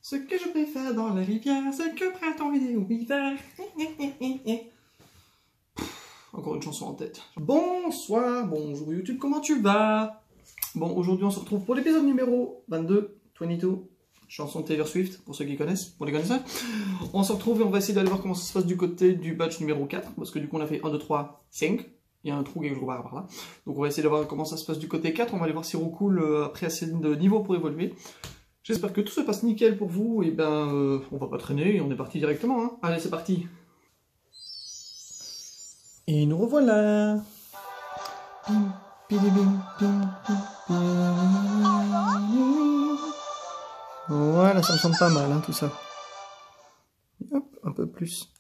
Ce que je préfère dans la rivière, c'est que printemps, été ou hiver. Encore une chanson en tête. Bonsoir, bonjour YouTube, comment tu vas? Bon, aujourd'hui on se retrouve pour l'épisode numéro 22, 22, chanson Taylor Swift, pour ceux qui connaissent, pour les connaisseurs. On se retrouve et on va essayer d'aller voir comment ça se passe du côté du badge numéro 4, parce que du coup on a fait 1, 2, 3, 5. Il y a un trou quelque part par là. Donc on va essayer de voir comment ça se passe du côté 4, on va aller voir si Rocool a pris assez de niveau pour évoluer. J'espère que tout se passe nickel pour vous, et ben on va pas traîner et on est parti directement. Hein. Allez, c'est parti. Et nous revoilà. Voilà, ça me semble pas mal, hein, tout ça. Hop, un peu plus.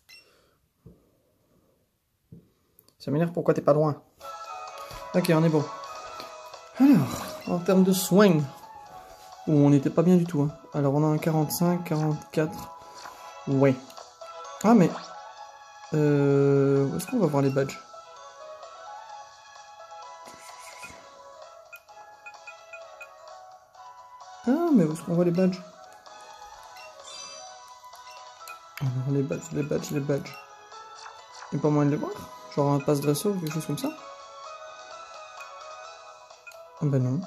Ça m'énerve, pourquoi t'es pas loin? Ok, on est bon. Alors, en termes de swing, on n'était pas bien du tout. Hein. Alors, on a un 45, 44. Ouais. Ah, mais... où est-ce qu'on va voir les badges? Ah, mais où est-ce qu'on voit les badges? Alors, les badges. Il n'y a pas moyen de les voir? Genre un passe dresseur ou quelque chose comme ça? Ah ben non.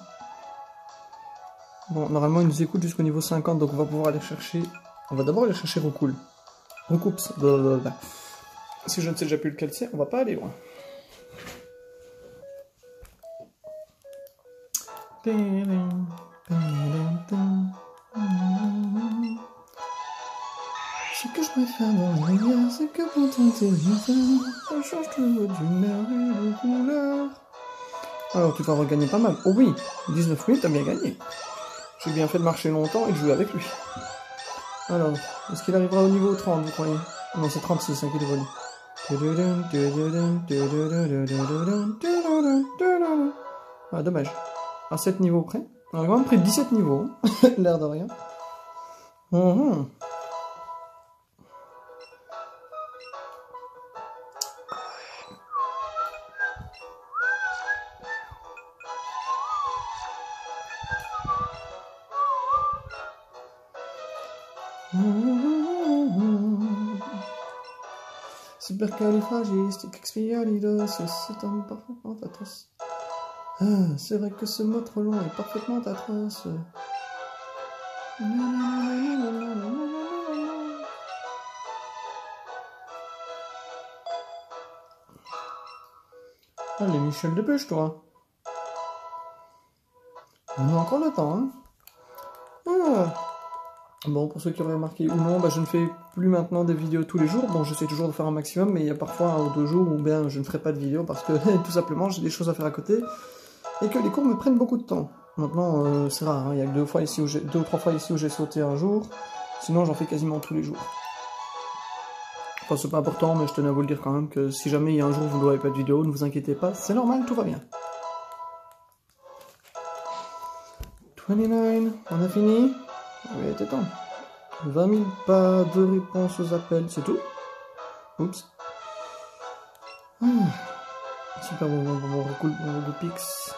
Bon, normalement, il nous écoute jusqu'au niveau 50, donc on va pouvoir aller chercher... On va d'abord aller chercher Rocool. Recoups. Blablabla. Si je ne sais déjà plus lequel c'est, on va pas aller loin. Ce que je préfère dans la rivière, c'est que pour tenter l'hiver, ça change toujours d'humeur et de couleur. Alors tu vas regagner pas mal. Oh oui, 19 minutes, t'as bien gagné. J'ai bien fait de marcher longtemps et de jouer avec lui. Alors, est-ce qu'il arrivera au niveau 30, vous croyez? Non, c'est 36 hein, qu'il évolue. Ah, dommage. À 7 niveaux près. On a quand même pris 17 niveaux. L'air de rien. Supercalifragilisticexpialidos, c'est un parfaitement atroce. Ah, c'est vrai que ce mot trop long est parfaitement atroce. Allez, Michel, dépêche-toi. On a encore le temps, hein. Ah. Bon, pour ceux qui auraient remarqué ou non, bah, je ne fais plus maintenant des vidéos tous les jours. Bon, j'essaie toujours de faire un maximum, mais il y a parfois 1 ou 2 jours où bien je ne ferai pas de vidéo parce que tout simplement j'ai des choses à faire à côté et que les cours me prennent beaucoup de temps. Maintenant, c'est rare, hein. Il y a que 2 ou 3 fois ici où j'ai sauté un jour. Sinon, j'en fais quasiment tous les jours. Enfin, c'est pas important, mais je tenais à vous le dire quand même que si jamais il y a un jour où vous ne voyez pas de vidéo, ne vous inquiétez pas, c'est normal, tout va bien. 29, on a fini? Oui, il était temps. 20 000 pas de réponse aux appels, c'est tout? Oups. Super bon, cool, bon, Goupix.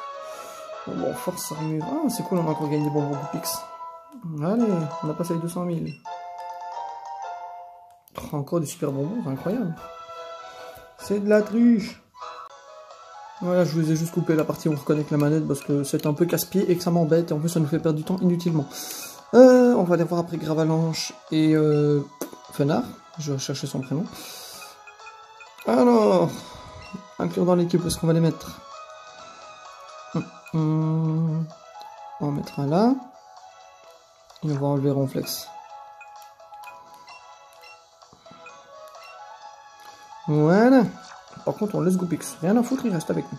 Bon, force armure. Ah, c'est cool, on a encore gagné des bonbons Goupix. Allez, on a passé les 200 000. Oh, encore des super bonbons, c'est incroyable. C'est de la truche. Voilà, je vous ai juste coupé la partie où on reconnecte la manette parce que c'est un peu casse-pied et que ça m'embête et en plus ça nous fait perdre du temps inutilement. On va aller voir après Gravalanche et Fenard. Je vais chercher son prénom. Alors, inclure dans l'équipe, où est-ce qu'on va les mettre? On mettra là. Et on va enlever Ronflex. Voilà. Par contre, on laisse Goupix. Rien à foutre, il reste avec nous.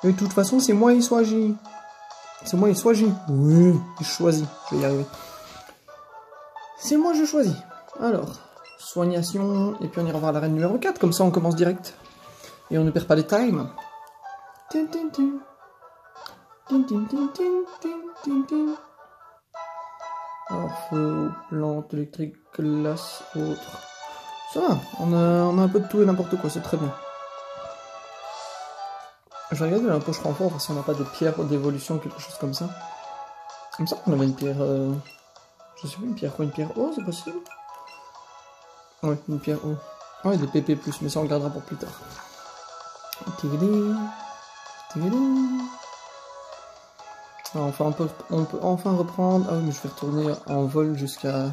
Et de toute façon, c'est moi, il soit J. C'est moi, il soit J. Oui, je choisis. Je vais y arriver. C'est moi, je choisis. Alors, soignation. Et puis on ira voir la reine numéro 4. Comme ça, on commence direct. Et on ne perd pas les times. Alors, feu, plante, électrique, glace, autre. Ça va, on a un peu de tout et n'importe quoi, c'est très bien. Je vais regarder dans la poche renfort parce qu'on n'a pas de pierre d'évolution ou quelque chose comme ça. Il me semble qu'on avait une pierre... je Je sais pas, une pierre quoi? Une pierre O, c'est possible? Ouais, une pierre O. Ouais, des PP+, mais ça on regardera pour plus tard. Alors, on peut enfin reprendre... Ah oui, mais je vais retourner en vol jusqu'à...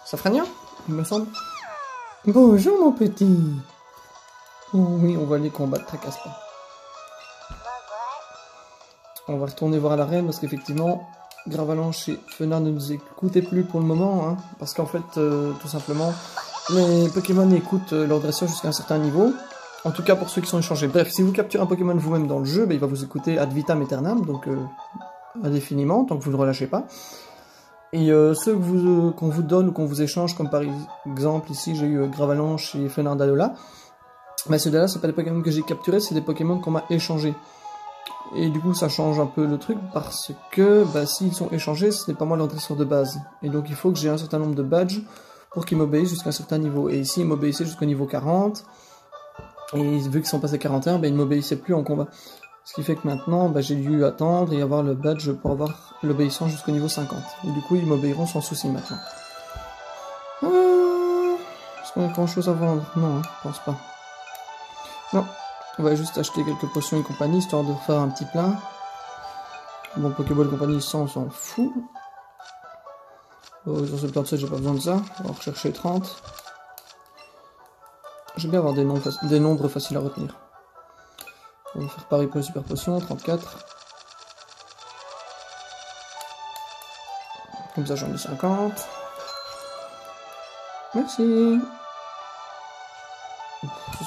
Safrania, il me semble. Bonjour mon petit. Oh oui, on va aller combattre, tracasse pas. On va retourner voir la reine parce qu'effectivement, Gravalanche et Fenard ne nous écoutaient plus pour le moment. Hein, parce qu'en fait, tout simplement, les Pokémon écoutent leur dresseur jusqu'à un certain niveau. En tout cas pour ceux qui sont échangés. Bref, si vous capturez un Pokémon vous-même dans le jeu, il va vous écouter ad vitam aeternam, donc indéfiniment, tant que vous ne le relâchez pas. Et ceux qu'on vous donne ou qu'on vous échange, comme par exemple ici j'ai eu Gravalanche et Fenardadola, mais ceux-là, c'est pas des Pokémon que j'ai capturés, c'est des Pokémon qu'on m'a échangés. Et du coup ça change un peu le truc parce que s'ils sont échangés, ce n'est pas moi leur dresseur de base. Et donc il faut que j'ai un certain nombre de badges pour qu'ils m'obéissent jusqu'à un certain niveau. Et ici ils m'obéissaient jusqu'au niveau 40. Et vu qu'ils sont passés 41, ils ne m'obéissaient plus en combat. Ce qui fait que maintenant, j'ai dû attendre et avoir le badge pour avoir l'obéissance jusqu'au niveau 50. Et du coup, ils m'obéiront sans souci maintenant. Est-ce qu'on a grand chose à vendre? Non, je pense pas. Non, on va juste acheter quelques potions et compagnie, histoire de faire un petit plein. Bon, Pokéball et compagnie, ça, on s'en fout. Sur 77, j'ai pas besoin de ça. On va rechercher 30. J'aime bien avoir des nombres faciles à retenir. On va faire pareil pour les super potions, 34. Comme ça j'en ai 50. Merci.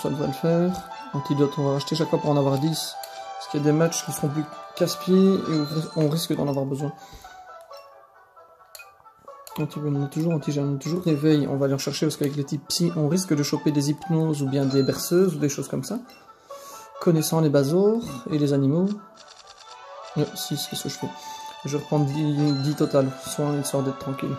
Ça devrait le faire. Antidote, on va racheter chaque fois pour en avoir 10. Parce qu'il y a des matchs qui seront plus casse-pieds et où on risque d'en avoir besoin. Antivenin toujours, antigène toujours, réveil, on va aller en chercher parce qu'avec les types psy, on risque de choper des hypnoses ou bien des berceuses ou des choses comme ça. Connaissant les basours et les animaux. 6, qu'est-ce que je fais? Je vais reprendre 10 total, soin histoire d'être tranquille.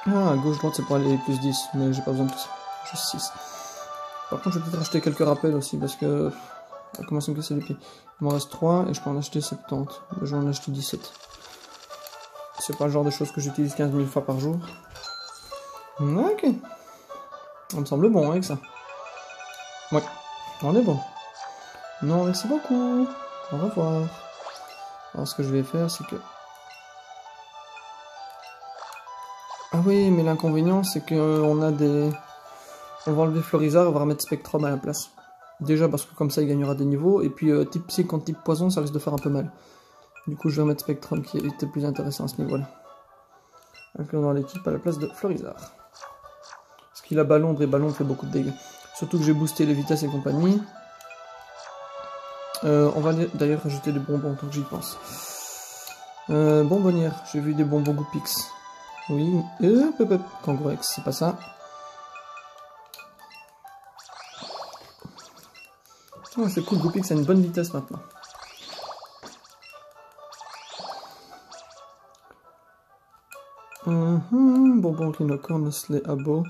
Ah, gauche-droite c'est pour aller plus 10, mais j'ai pas besoin de tout ça. Juste 6. Par contre, je vais peut-être acheter quelques rappels aussi parce que... Ça commence à me casser les pieds. Il m'en reste 3 et je peux en acheter 70. Je vais en acheter 17. C'est pas le genre de choses que j'utilise 15 000 fois par jour. Ok. On me semble bon avec ça. Ouais. On est bon. Non, merci beaucoup. Au revoir. Alors ce que je vais faire, c'est que... Ah oui, mais l'inconvénient, c'est qu'on a des... On va enlever Florizard, on va remettre Spectrum à la place. Déjà parce que comme ça il gagnera des niveaux, et puis type psy contre type poison ça risque de faire un peu mal. Du coup je vais remettre Spectrum qui était plus intéressant à ce niveau là. Incluant dans l'équipe à la place de Florizard. Parce qu'il a Ballon et Ballon fait beaucoup de dégâts. Surtout que j'ai boosté les vitesses et compagnie. On va d'ailleurs rajouter des bonbons tant que j'y pense. Bonbonnière, j'ai vu des bonbons Goopix. Oui, Kangourex, c'est pas ça. Oh, c'est cool, Goopix a une bonne vitesse maintenant. Bonbon Rhinocorn, Nestlé Abo.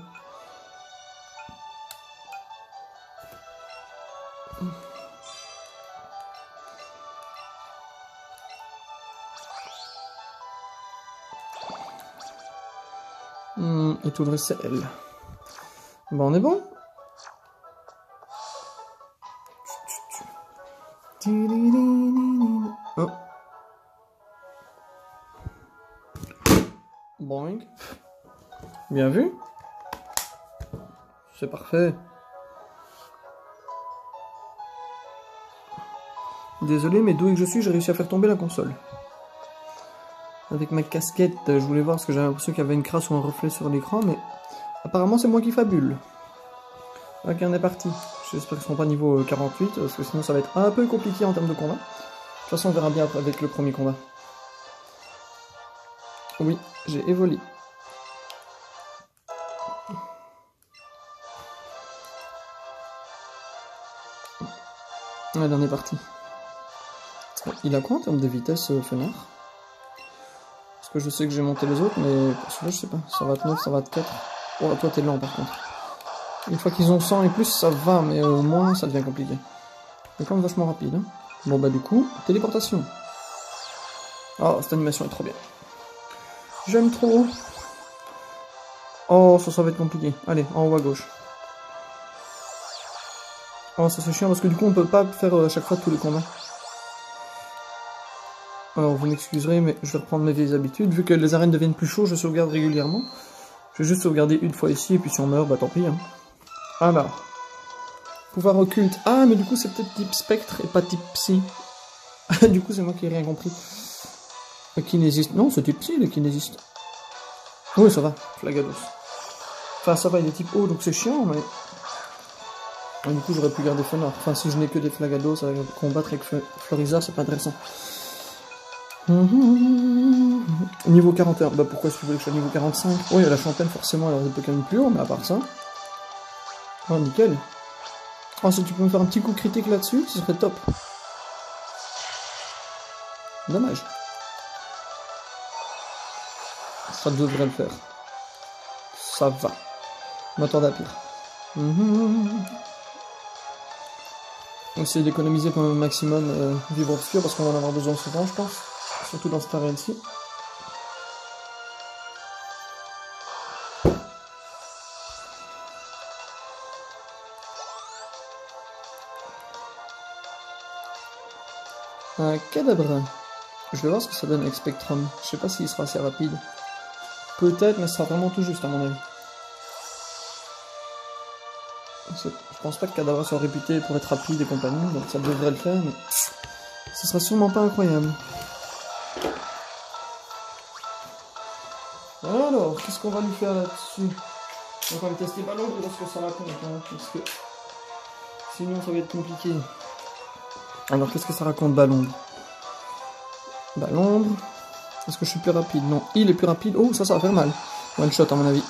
Et tout le reste c'est L. Bon, on est bon? Oh. Boing. Bien vu. C'est parfait. Désolé, mais d'où que je suis, j'ai réussi à faire tomber la console. Avec ma casquette, je voulais voir parce que j'avais l'impression qu'il y avait une crasse ou un reflet sur l'écran, mais apparemment c'est moi qui fabule. Ok, on est parti. J'espère qu'ils seront pas niveau 48, parce que sinon ça va être un peu compliqué en termes de combat. De toute façon, on verra bien après avec le premier combat. Oui, j'ai évolué. Allez, on est parti. Il a quoi en termes de vitesse, Fenard? Parce que je sais que j'ai monté les autres, mais pour celui-là, je sais pas. Ça va être 9, ça va être 4. Oh, toi, t'es lent par contre. Une fois qu'ils ont 100 et plus, ça va, mais au moins, ça devient compliqué. C'est quand même vachement rapide. Hein. Bon bah du coup, téléportation. Oh, cette animation est trop bien. J'aime trop. Oh, ça va être compliqué. Allez, en haut à gauche. Oh, ça c'est chiant parce que du coup on peut pas faire à chaque fois tous les combats. Alors vous m'excuserez mais je vais reprendre mes vieilles habitudes. Vu que les arènes deviennent plus chaudes, je sauvegarde régulièrement. Je vais juste sauvegarder une fois ici et puis si on meurt, bah tant pis. Hein. Alors. Pouvoir occulte. Ah mais du coup c'est peut-être type spectre et pas type psy. Du coup c'est moi qui ai rien compris. Kinésiste. Non, c'est type psy le kinésiste. Oui ça va, Flagados. Enfin ça va, il est type haut donc c'est chiant mais... Et du coup j'aurais pu garder Fenor. Enfin si je n'ai que des Flagados à combattre avec Florizard c'est pas intéressant. Niveau 41. Bah pourquoi est-ce que tu voulais que je sois niveau 45? Oui la champagne forcément elle aurait des Pokémon plus haut mais à part ça... Oh nickel. Oh si tu peux me faire un petit coup critique là-dessus, ce serait top. Dommage. Ça devrait le faire. Ça va. On m'attendait à pire. On va essayer d'économiser quand même au maximum vivre obscur parce qu'on va en avoir besoin souvent je pense. Surtout dans cette arène-ci. Un Kadabra. Je vais voir ce que ça donne avec Spectrum. Je sais pas s'il sera assez rapide. Peut-être, mais ce sera vraiment tout juste à mon avis. Je pense pas que Kadabra soit réputé pour être rapide et compagnie, donc ça devrait le faire, mais ce sera sûrement pas incroyable. Alors, qu'est-ce qu'on va lui faire là-dessus? On va quand même tester Ballon pour voir ce que ça raconte, hein, parce que sinon ça va être compliqué. Alors, qu'est-ce que ça raconte Ballon? Ballon. Est-ce que je suis plus rapide? Non, il est plus rapide. Oh, ça va faire mal. One shot à mon avis.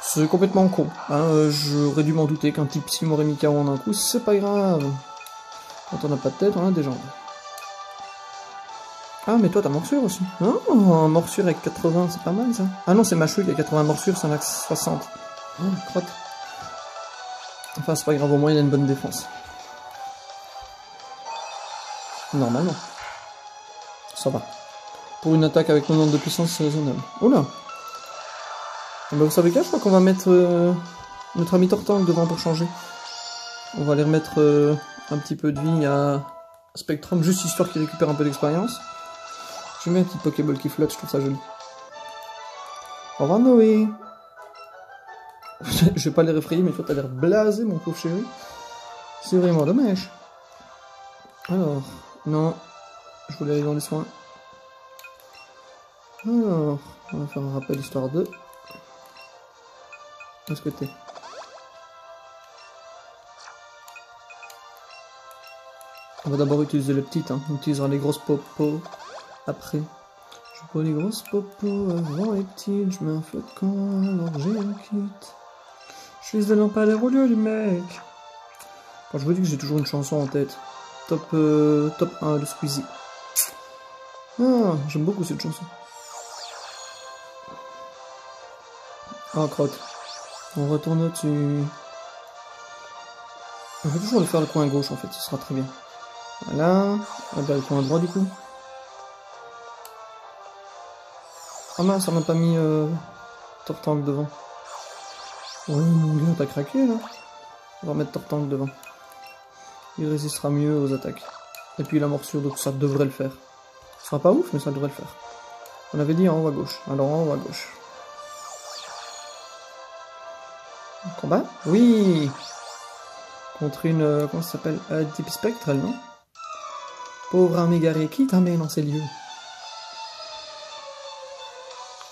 C'est complètement con. Hein, j'aurais dû m'en douter qu'un type psy m'aurait mis KO en un coup. C'est pas grave. Quand on n'a pas de tête, on a des jambes. Ah, mais toi, t'as morsure aussi. Oh, morsure avec 80, c'est pas mal ça. Ah non, c'est Machouille qui a 80 morsures, c'est un max 60. Oh, crotte. Enfin, c'est pas grave, au moins il a une bonne défense. Normalement. Ça va. Pour une attaque avec 90 de puissance, c'est raisonnable. Oula. Bah, vous savez quoi, je crois qu'on va mettre notre ami Tortank devant pour changer. On va aller remettre un petit peu de vie à Spectrum, juste histoire qu'il récupère un peu d'expérience. Je mets un petit Pokéball qui flotte, je trouve ça joli. Au revoir Noé. Je vais pas les réfrayer, mais toi t'as l'air blasé mon pauvre chéri. C'est vraiment dommage. Alors, non, je voulais aller dans les soins. Alors, on va faire un rappel histoire de... Où est-ce que t'es? On va d'abord utiliser le petit, hein. On utilisera les grosses popos après. Je prends les grosses popos avant les petites, je mets un feu de camp, alors j'ai un kit. Je suis des lampadaires au lieu du mec. Quand je vous dis que j'ai toujours une chanson en tête. Top 1 de Squeezie. Ah, j'aime beaucoup cette chanson. Ah, crotte. On retourne au-dessus. On va toujours le faire le coin gauche en fait, ce sera très bien. Voilà. Ah bah, le coin droit du coup. Ah mince, ça m'a pas mis Tortank devant. Oh mon gars, t'as craqué là. On va mettre Tortank devant. Il résistera mieux aux attaques. Et puis la morsure, donc ça devrait le faire. Ce sera pas ouf, mais ça devrait le faire. On avait dit en haut à gauche. Alors en haut à gauche. Combat? Oui! Contre une... comment ça s'appelle? Type spectre, non? Pauvre âme égarée, qui t'amène dans ces lieux?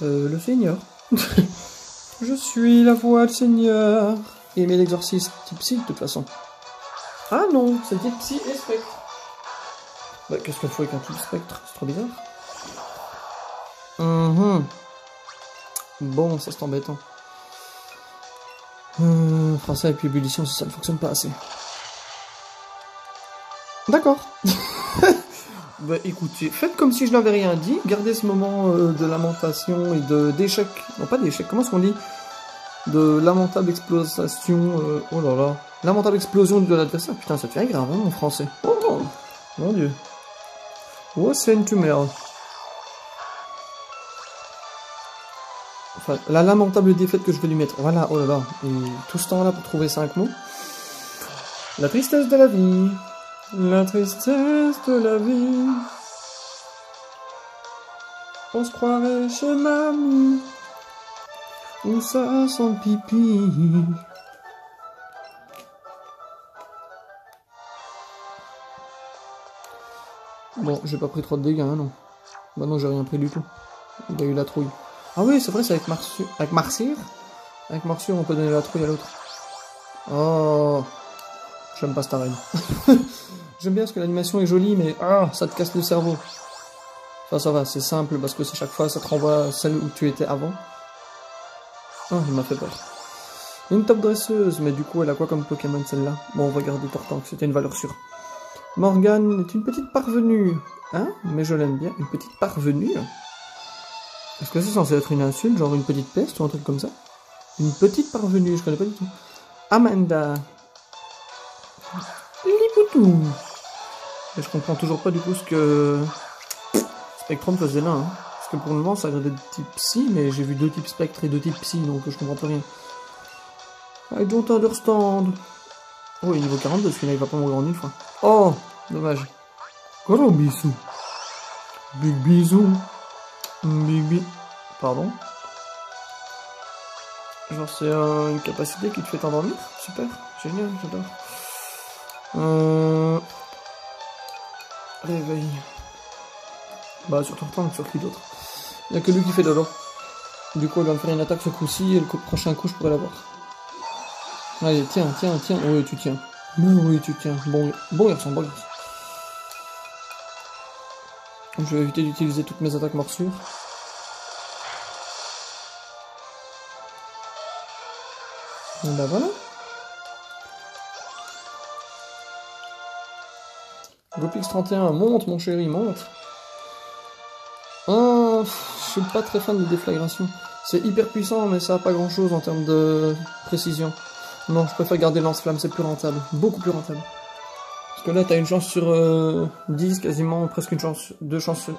Le Seigneur. Je suis la voix du Seigneur. Et mais l'exorciste type psy de toute façon. Ah non, c'est type psy et spectre. Bah, qu'est-ce qu'il faut avec un type spectre? C'est trop bizarre. Bon, ça c'est embêtant. Français avec ébullition, ça ne fonctionne pas assez. D'accord. Bah écoutez, faites comme si je n'avais rien dit. Gardez ce moment de lamentation et d'échec. Non, pas d'échec, comment est-ce qu'on dit? De lamentable explosion. Oh là là. Lamentable explosion de l'adversaire. Putain, ça devient grave, hein, mon français. Oh, mon dieu. Oh, c'est une tumeur. Enfin, la lamentable défaite que je vais lui mettre. Voilà, oh là là. Et tout ce temps-là pour trouver 5 mots. La tristesse de la vie. La tristesse de la vie. On se croirait chez mamie. Où ça sent pipi. Bon, j'ai pas pris trop de dégâts, hein, non. Bah non, j'ai rien pris du tout. Il a eu la trouille. Ah oui, c'est vrai, c'est avec Marcyr. Avec Marcyr? Avec Marcyr, on peut donner la trouille à l'autre. Oh, j'aime pas cette arène. J'aime bien parce que l'animation est jolie, mais ah, ça te casse le cerveau. Enfin, ça va, c'est simple parce que c'est chaque fois, ça te renvoie à celle où tu étais avant. Oh, il m'a fait peur. Une top dresseuse, mais du coup, elle a quoi comme Pokémon celle-là? Bon, on va garder Tortank, c'était une valeur sûre. Morgane est une petite parvenue. Hein? Mais je l'aime bien. Une petite parvenue? Est-ce que c'est censé être une insulte, genre une petite peste ou un truc comme ça? Une petite parvenue, je connais pas du tout. Amanda. Lipoutou. Et je comprends toujours pas du coup ce que Spectrum faisait là. Hein. Parce que pour le moment, ça a l'air d'être type psy, mais j'ai vu 2 types spectre et 2 types psy, donc je comprends plus rien. I don't understand. Oh, il est niveau 42, celui-là, il va pas mourir en une fois. Oh, dommage. Gros bisou. Big bisou. Big bisou. Pardon. Genre, c'est une capacité qui te fait t'endormir. Super, génial, j'adore. Réveil. Bah, sur Tortank, sur qui d'autre? Il n'y a que lui qui fait dodo. Du coup, il va me faire une attaque ce coup-ci, et le prochain coup, je pourrais l'avoir. Allez, tiens. Oui, tu tiens. Oui, tu tiens. Bon garçon, bon garçon. Je vais éviter d'utiliser toutes mes attaques morsures. Et bah voilà. Gopix 31, monte mon chéri, monte. Ah, je suis pas très fan de déflagration. C'est hyper puissant, mais ça a pas grand chose en termes de précision. Non, je préfère garder lance-flamme, c'est plus rentable. Beaucoup plus rentable. Parce que là, t'as une chance sur 10, quasiment, presque une chance,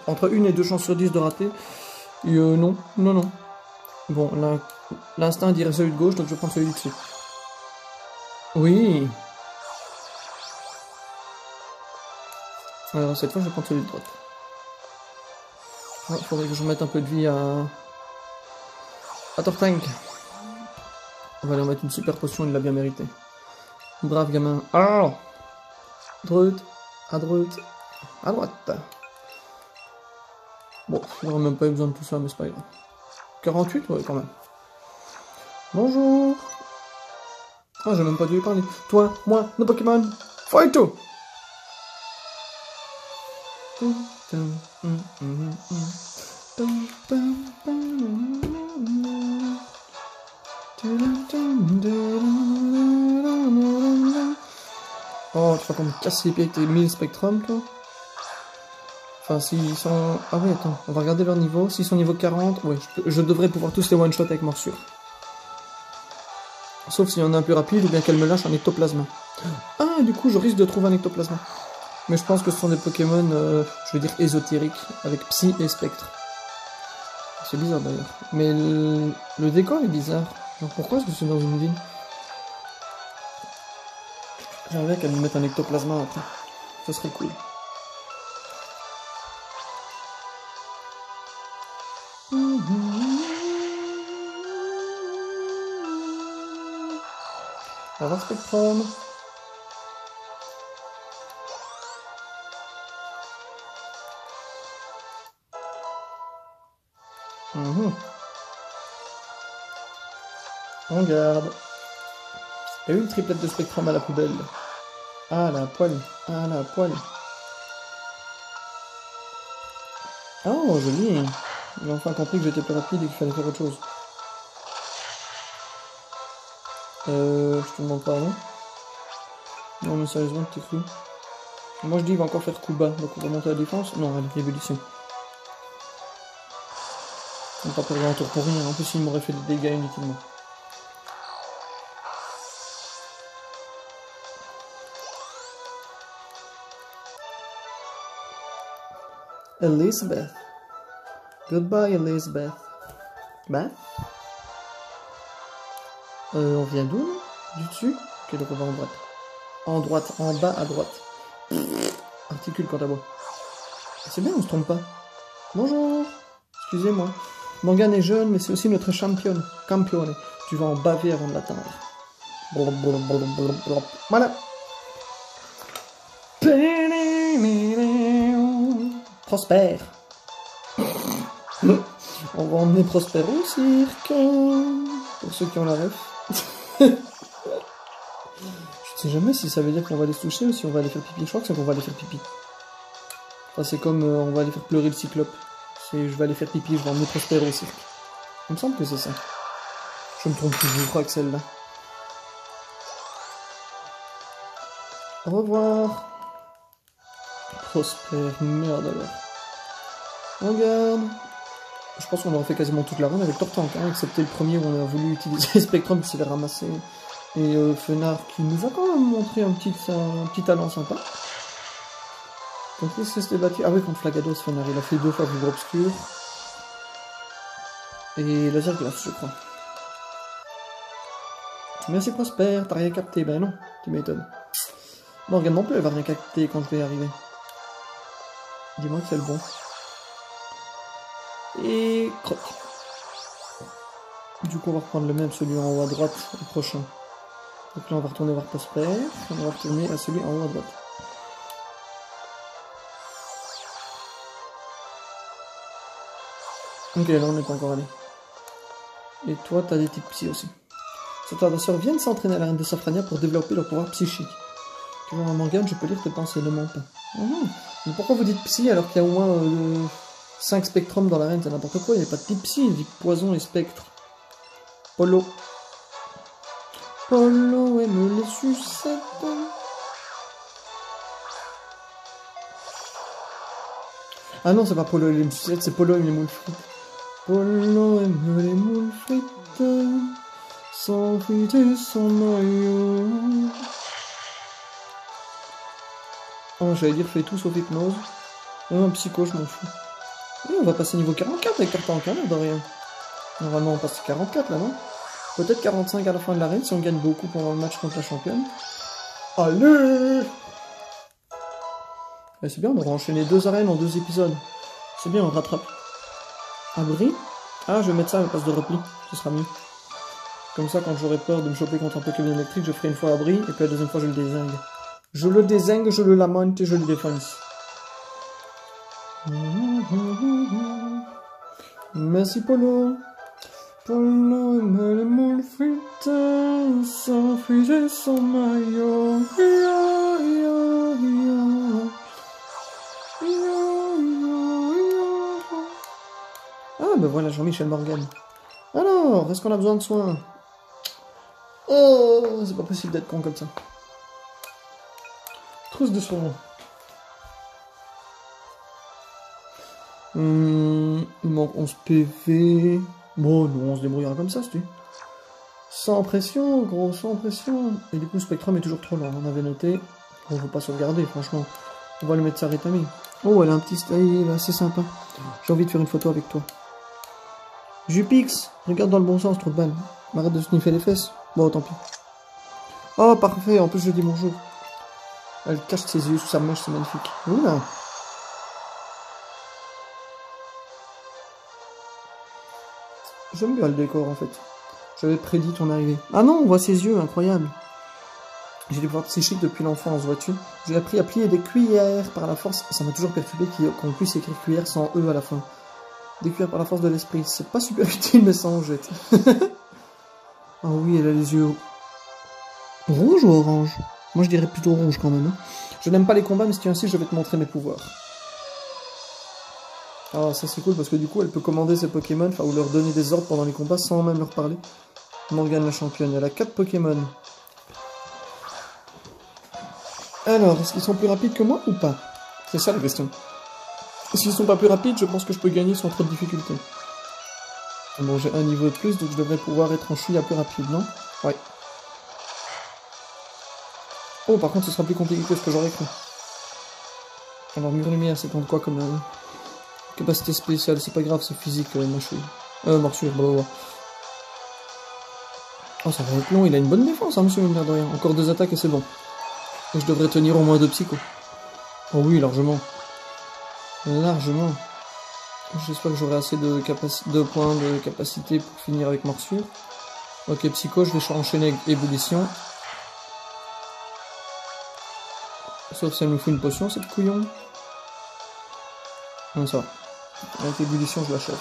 entre 1 et 2 chances sur 10 de rater. Et non. Bon, l'instinct dirait celui de gauche, donc je vais prendre celui du dessus. Oui. Alors, cette fois, je vais prendre celui de droite. Il faudrait que je remette un peu de vie à Tortank. On va lui remettre une super potion, il l'a bien mérité. Brave gamin. Ah, droite, à droite, à droite. Bon, il n'aurait même pas eu besoin de tout ça, mais c'est pas grave. 48, ouais, quand même. Bonjour. Ah, j'ai même pas dû lui parler. Toi, moi, nos Pokémon, fight tout. Oh, tu vas qu'on me casse les pieds avec tes 1000 Spectrum, toi. Enfin, s'ils sont... Ah oui, attends, on va regarder leur niveau. S'ils sont niveau 40, oui, je devrais pouvoir tous les one-shot avec morsure. Sauf s'il y en a un plus rapide, ou bien qu'elle me lâche un ectoplasma. Ah, du coup, je risque de trouver un ectoplasma. Mais je pense que ce sont des Pokémon, je vais dire ésotériques, avec Psy et Spectre. C'est bizarre d'ailleurs. Mais le décor est bizarre. Genre, pourquoi est-ce que c'est dans une ville? J'aimerais bien qu'elle me mette un ectoplasma après. Ça serait cool. Au revoir Spectrum. On garde. Et une triplette de Spectrum à la poubelle. Ah la poêle. Ah la poêle. Oh joli. J'ai enfin compris que j'étais plus rapide et qu'il fallait faire autre chose. Je te demande pas, non? Non mais sérieusement, t'es cru. Moi je dis il va encore faire coup bas, donc on va monter à la défense. Non, allez, ébullition. On va pas perdre un tour pour rien, en plus il m'aurait fait des dégâts inutilement. Elizabeth. Goodbye, Elizabeth. Beth? On vient d'où, là? Du dessus? Ok, donc on va en droite. En droite, en bas à droite. Articule quant à moi. C'est bien, on se trompe pas. Bonjour. Excusez-moi. Morgane est jeune, mais c'est aussi notre championne. Campione. Tu vas en baver avant de l'atteindre. Voilà. Prosper. On va emmener Prosper au cirque. Pour ceux qui ont la ref. Je sais jamais si ça veut dire qu'on va les toucher ou si on va aller faire pipi. Je crois que c'est qu'on va aller faire pipi. Enfin, c'est comme on va aller faire pleurer le cyclope. Je vais aller faire pipi, je vais emmener Prosper au cirque. Il me semble que c'est ça. Je me trompe toujours, je crois que celle-là. Au revoir. Prosper, merde alors. Regarde. Je pense qu'on aura fait quasiment toute la run avec Tortank, hein, excepté le premier où on a voulu utiliser Spectrum qui s'est fait ramasser. Et Fenard qui nous a quand même montré un petit talent sympa. Donc qu'est-ce que c'était battu? Ah oui, contre Flagados, Fenard, il a fait 2 fois Vivre Obscur. Et Laser Glace, je crois. Merci Prosper, t'as rien capté? Ben non, tu m'étonnes. Morgane non plus, elle va rien capter quand je vais arriver. Dis-moi que c'est le bon. Et croc. Du coup, on va reprendre le même, celui en haut à droite, le prochain. Donc là, on va retourner voir Prosper. On va retourner à celui en haut à droite. Ok, là, on n'est pas encore allé. Et toi, t'as des types psy aussi. Cet adversaire viennent s'entraîner à l'arène de Safrania pour développer leur pouvoir psychique. Tu vois, Morgane, je peux lire tes pensées, ne mens pas. Mais pourquoi vous dites psy alors qu'il y a au moins 5 spectrums dans l'arène? C'est n'importe quoi, il n'y a pas de type psy, il dit poison et spectre. Polo. Polo aime les sucettes. Ah non, c'est pas Polo aime les sucettes, c'est Polo aime les moules frites. Polo aime les moules frites. Sans frites et sans maillot. Oh, j'allais dire fais tout sauf hypnose. Un psycho, je m'en fous. Et on va passer niveau 44 avec Tortank, hein, de rien. Normalement, on passe 44 là, non? Peut-être 45 à la fin de l'arène si on gagne beaucoup pendant le match contre la championne. Allez! Ouais, c'est bien, on aura enchaîné 2 arènes en 2 épisodes. C'est bien, on rattrape. Abri? Ah, je vais mettre ça à la place de repli, ce sera mieux. Comme ça, quand j'aurai peur de me choper contre un Pokémon électrique, je ferai une fois abri, et puis la deuxième fois, je le dézingue. Je le dézingue, je le lamente et je le défonce. Merci Polo. Polo aime les moules frites, sans frites et sans maillot. Ah ben voilà Jean-Michel Morgane. Alors, est-ce qu'on a besoin de soins? Oh, c'est pas possible d'être con comme ça. Trousse de soins. Il manque 11 PV. Bon, nous on se débrouillera comme ça, c'est-tu. Sans pression, gros, sans pression. Et du coup, Spectrum est toujours trop lent, on avait noté. On ne veut pas sauvegarder, franchement. On va lui mettre sa Ritami. Oh, elle a un petit style assez sympa. J'ai envie de faire une photo avec toi. Jupix, regarde dans le bon sens, trop de balles. Arrête de sniffer les fesses. Bon, tant pis. Oh, parfait, en plus je dis bonjour. Elle cache ses yeux sous sa mèche, c'est magnifique. Oula. J'aime bien le décor en fait. J'avais prédit ton arrivée. Ah non, on voit ses yeux, incroyable. J'ai des pouvoirs psychiques depuis l'enfance, vois-tu. J'ai appris à plier des cuillères par la force. Ça m'a toujours perturbé qu'on puisse écrire cuillère sans E à la fin. Des cuillères par la force de l'esprit. C'est pas super utile, mais ça en jette. Ah oui, elle a les yeux rouge ou orange? Moi je dirais plutôt rouge quand même. Hein. Je n'aime pas les combats, mais si tu insistes, je vais te montrer mes pouvoirs. Ah, ça c'est cool parce que du coup, elle peut commander ses Pokémon, enfin, ou leur donner des ordres pendant les combats sans même leur parler. Morgane la championne, elle a 4 Pokémon. Alors, est-ce qu'ils sont plus rapides que moi ou pas? C'est ça la question. S'ils sont pas plus rapides, je pense que je peux gagner sans trop de difficultés. Bon, j'ai un niveau de plus, donc je devrais pouvoir être en chouïa plus rapide, non? Ouais. Oh, par contre, ce sera plus compliqué que ce que j'aurais cru. Alors, mur lumière, c'est contre quoi comme... Capacité spéciale, c'est pas grave, c'est physique, morsure, blablabla. Oh, ça va être long, il a une bonne défense, hein, monsieur, mine de rien. Encore 2 attaques et c'est bon. Et je devrais tenir au moins 2 psychos. Oh oui, largement. Largement. J'espère que j'aurai assez de points de capacité pour finir avec morsure. Ok, psycho, je vais enchaîner avec ébullition. Sauf si elle me fout une potion, cette couillon. Non, ça va. Avec ébullition, je l'achève.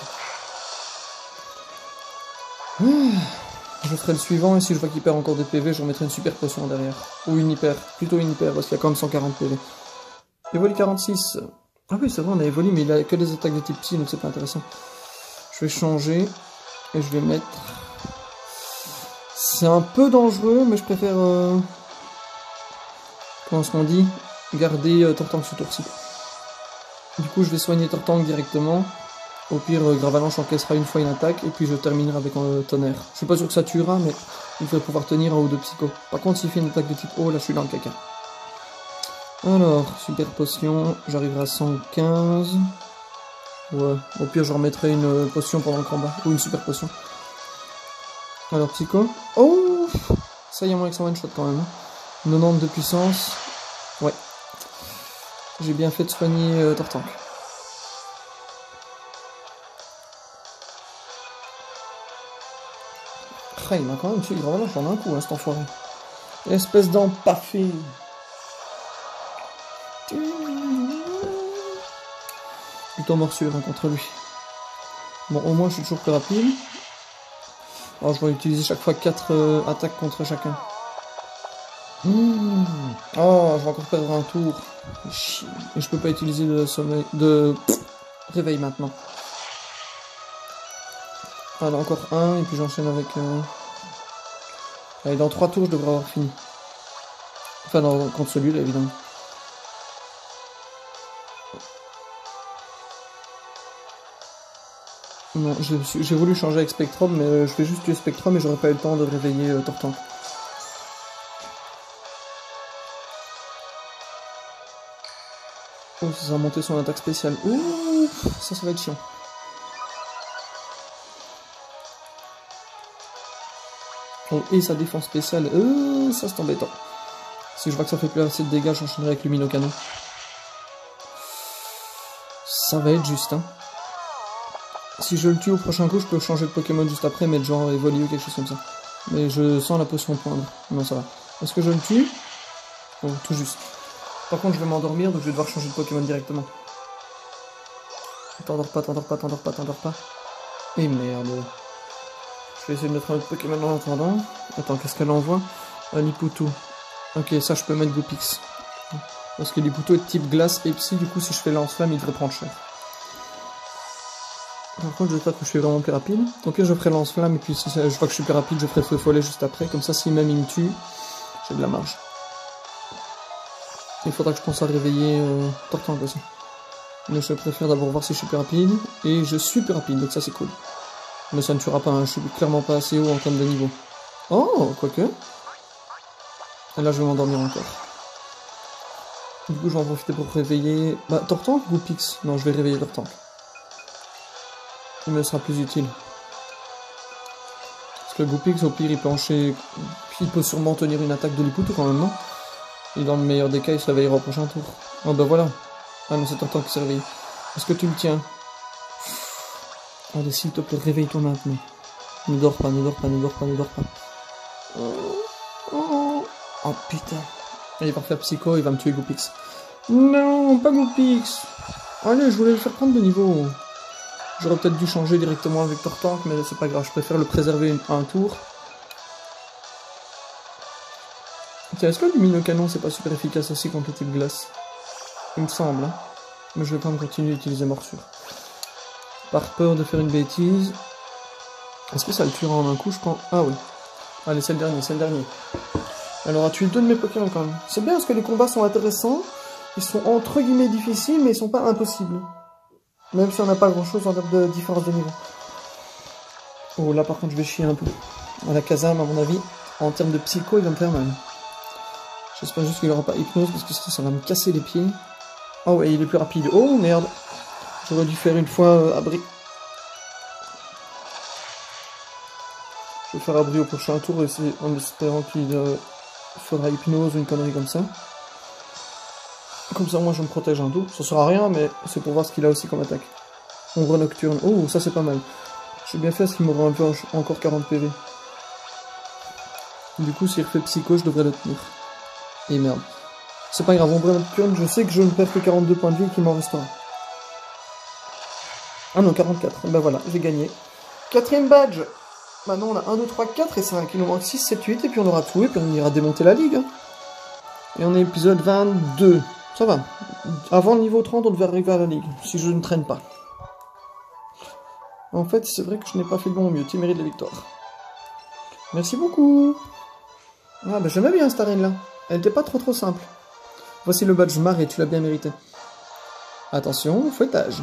Je ferai le suivant, et si je vois qu'il perd encore des PV, je remettrai une super potion derrière. Ou une hyper. Plutôt une hyper, parce qu'il y a quand même 140 PV. Évoli 46. Ah oui, c'est vrai, on a évoli, mais il a que des attaques de type psy, donc c'est pas intéressant. Je vais changer, et je vais mettre... C'est un peu dangereux, mais je préfère... Comment est-ce qu'on dit? Garder Tortank ce tour-ci. Du coup, je vais soigner Tortank directement. Au pire, Gravalanche encaissera une fois une attaque, et puis je terminerai avec un tonnerre. Je suis pas sûr que ça tuera, mais il faudrait pouvoir tenir un ou 2 psychos. Par contre, s'il fait une attaque de type O, là je suis dans le caca. Alors, super potion, j'arriverai à 115. Ouais, au pire je remettrai une potion pendant le combat, ou une super potion. Alors, psycho. Oh, ça y est, moins avec son one shot quand même. 90 de puissance. Ouais. J'ai bien fait de soigner Tortank. Ah, il m'a quand même tué Gravalanche en un coup, hein, cet enfoiré. Espèce d'empaffé. Plutôt morsure hein, contre lui. Bon, au moins je suis toujours plus rapide. Alors je vais utiliser chaque fois 4 attaques contre chacun. Oh, je vais encore perdre un tour. Et je peux pas utiliser de sommeil, de réveil maintenant. Alors encore un, et puis j'enchaîne avec... Allez, dans 3 tours je devrais avoir fini. Enfin, non, contre celui-là, évidemment. Non, j'ai voulu changer avec Spectrum, mais je vais juste tuer Spectrum et j'aurais pas eu le temps de réveiller Tortank. Oh, ça va monter son attaque spéciale. Ouh, ça va être chiant. Oh, et sa défense spéciale. Ça c'est embêtant. Si je vois que ça fait plus assez de dégâts, j'enchaînerai avec Luminocanon. Ça va être juste, hein. Si je le tue au prochain coup, je peux changer de Pokémon juste après, mettre genre Evoli ou quelque chose comme ça. Mais je sens la potion poindre. Non, ça va. Est-ce que je le tue? Oh, tout juste. Par contre, je vais m'endormir, donc je vais devoir changer de Pokémon directement. T'endors pas, t'endors pas, t'endors pas, t'endors pas. Et merde. Je vais essayer de mettre un autre Pokémon en attendant. Attends, qu'est-ce qu'elle envoie? Un Liputu. Ok, ça je peux mettre Goopix. Parce que Liputu est de type glace et psy, du coup si je fais lance-flamme, il devrait prendre cher. Par contre, j'espère que je suis vraiment plus rapide. Ok, je ferai lance-flamme, et puis si je vois que je suis plus rapide, je ferai feu follet juste après. Comme ça, si même il me tue, j'ai de la marge. Il faudra que je pense à réveiller Tortank aussi. Mais je préfère d'abord voir si je suis plus rapide. Et je suis plus rapide, donc ça c'est cool. Mais ça ne tuera pas, hein. Je suis clairement pas assez haut en termes de niveau. Oh, quoique. Et là, je vais m'endormir encore. Du coup, je vais en profiter pour réveiller... Bah, Tortank ou Pix? Non, je vais réveiller Tortank. Il me sera plus utile. Parce que Goopix, au pire, il peut enchaîner... Il peut sûrement tenir une attaque de Liputu quand même, non? Et dans le meilleur des cas, il se réveillera au prochain tour. Oh bah voilà. Ah non, c'est Tortank qui s'est réveillé. Est-ce que tu le tiens? Allez, s'il te plaît, réveille-toi maintenant. Ne dors pas, ne dors pas, ne dors pas, ne dors pas. Oh putain. Il va faire Psycho, il va me tuer Goopix. Non, pas Goopix. Allez, je voulais le faire prendre de niveau. J'aurais peut-être dû changer directement avec Tortank, mais c'est pas grave, je préfère le préserver un tour. Tiens, est-ce que le Luminocanon c'est pas super efficace aussi contre le type glace? Il me semble, hein. Mais je vais quand même continuer d'utiliser morsure. Par peur de faire une bêtise. Est-ce que ça le tuera en un coup, je pense? Ah oui. Allez, c'est le dernier, c'est le dernier. Elle aura tué 2 de mes Pokémon quand même. C'est bien parce que les combats sont intéressants. Ils sont entre guillemets difficiles, mais ils sont pas impossibles. Même si on n'a pas grand chose en termes de différence de niveau. Oh là par contre je vais chier un peu. À la caserne à mon avis, en termes de psycho il va me faire mal. J'espère juste qu'il n'aura pas hypnose parce que ça va me casser les pieds. Oh ouais il est plus rapide. Oh merde. J'aurais dû faire une fois abri. Je vais faire abri au prochain tour en espérant qu'il faudra hypnose ou une connerie comme ça. Comme ça, moi, je me protège un tour. Ça sert à rien, mais c'est pour voir ce qu'il a aussi comme attaque. Ombre nocturne. Oh, ça, c'est pas mal. J'ai bien fait parce qu'il m'aura un peu encore 40 PV. Du coup, s'il refait psycho, je devrais le tenir. Et merde. C'est pas grave, ombre nocturne, je sais que je ne perds que 42 points de vie et qu'il m'en restera. Ah non, 44. Ben voilà, j'ai gagné. 4ème badge. Maintenant, on a 1, 2, 3, 4 et 5. Il nous manque 6, 7, 8. Et puis on aura tout. Et puis on ira démonter la ligue. Hein. Et on est épisode 22. Ça va. Avant le niveau 30, on devait arriver à la ligue. Si je ne traîne pas. En fait, c'est vrai que je n'ai pas fait de mon mieux. Tu mérites la victoire. Merci beaucoup. Ah, bah j'aimais bien cette arène-là. Elle n'était pas trop simple. Voici le badge marée, tu l'as bien mérité. Attention, fouettage.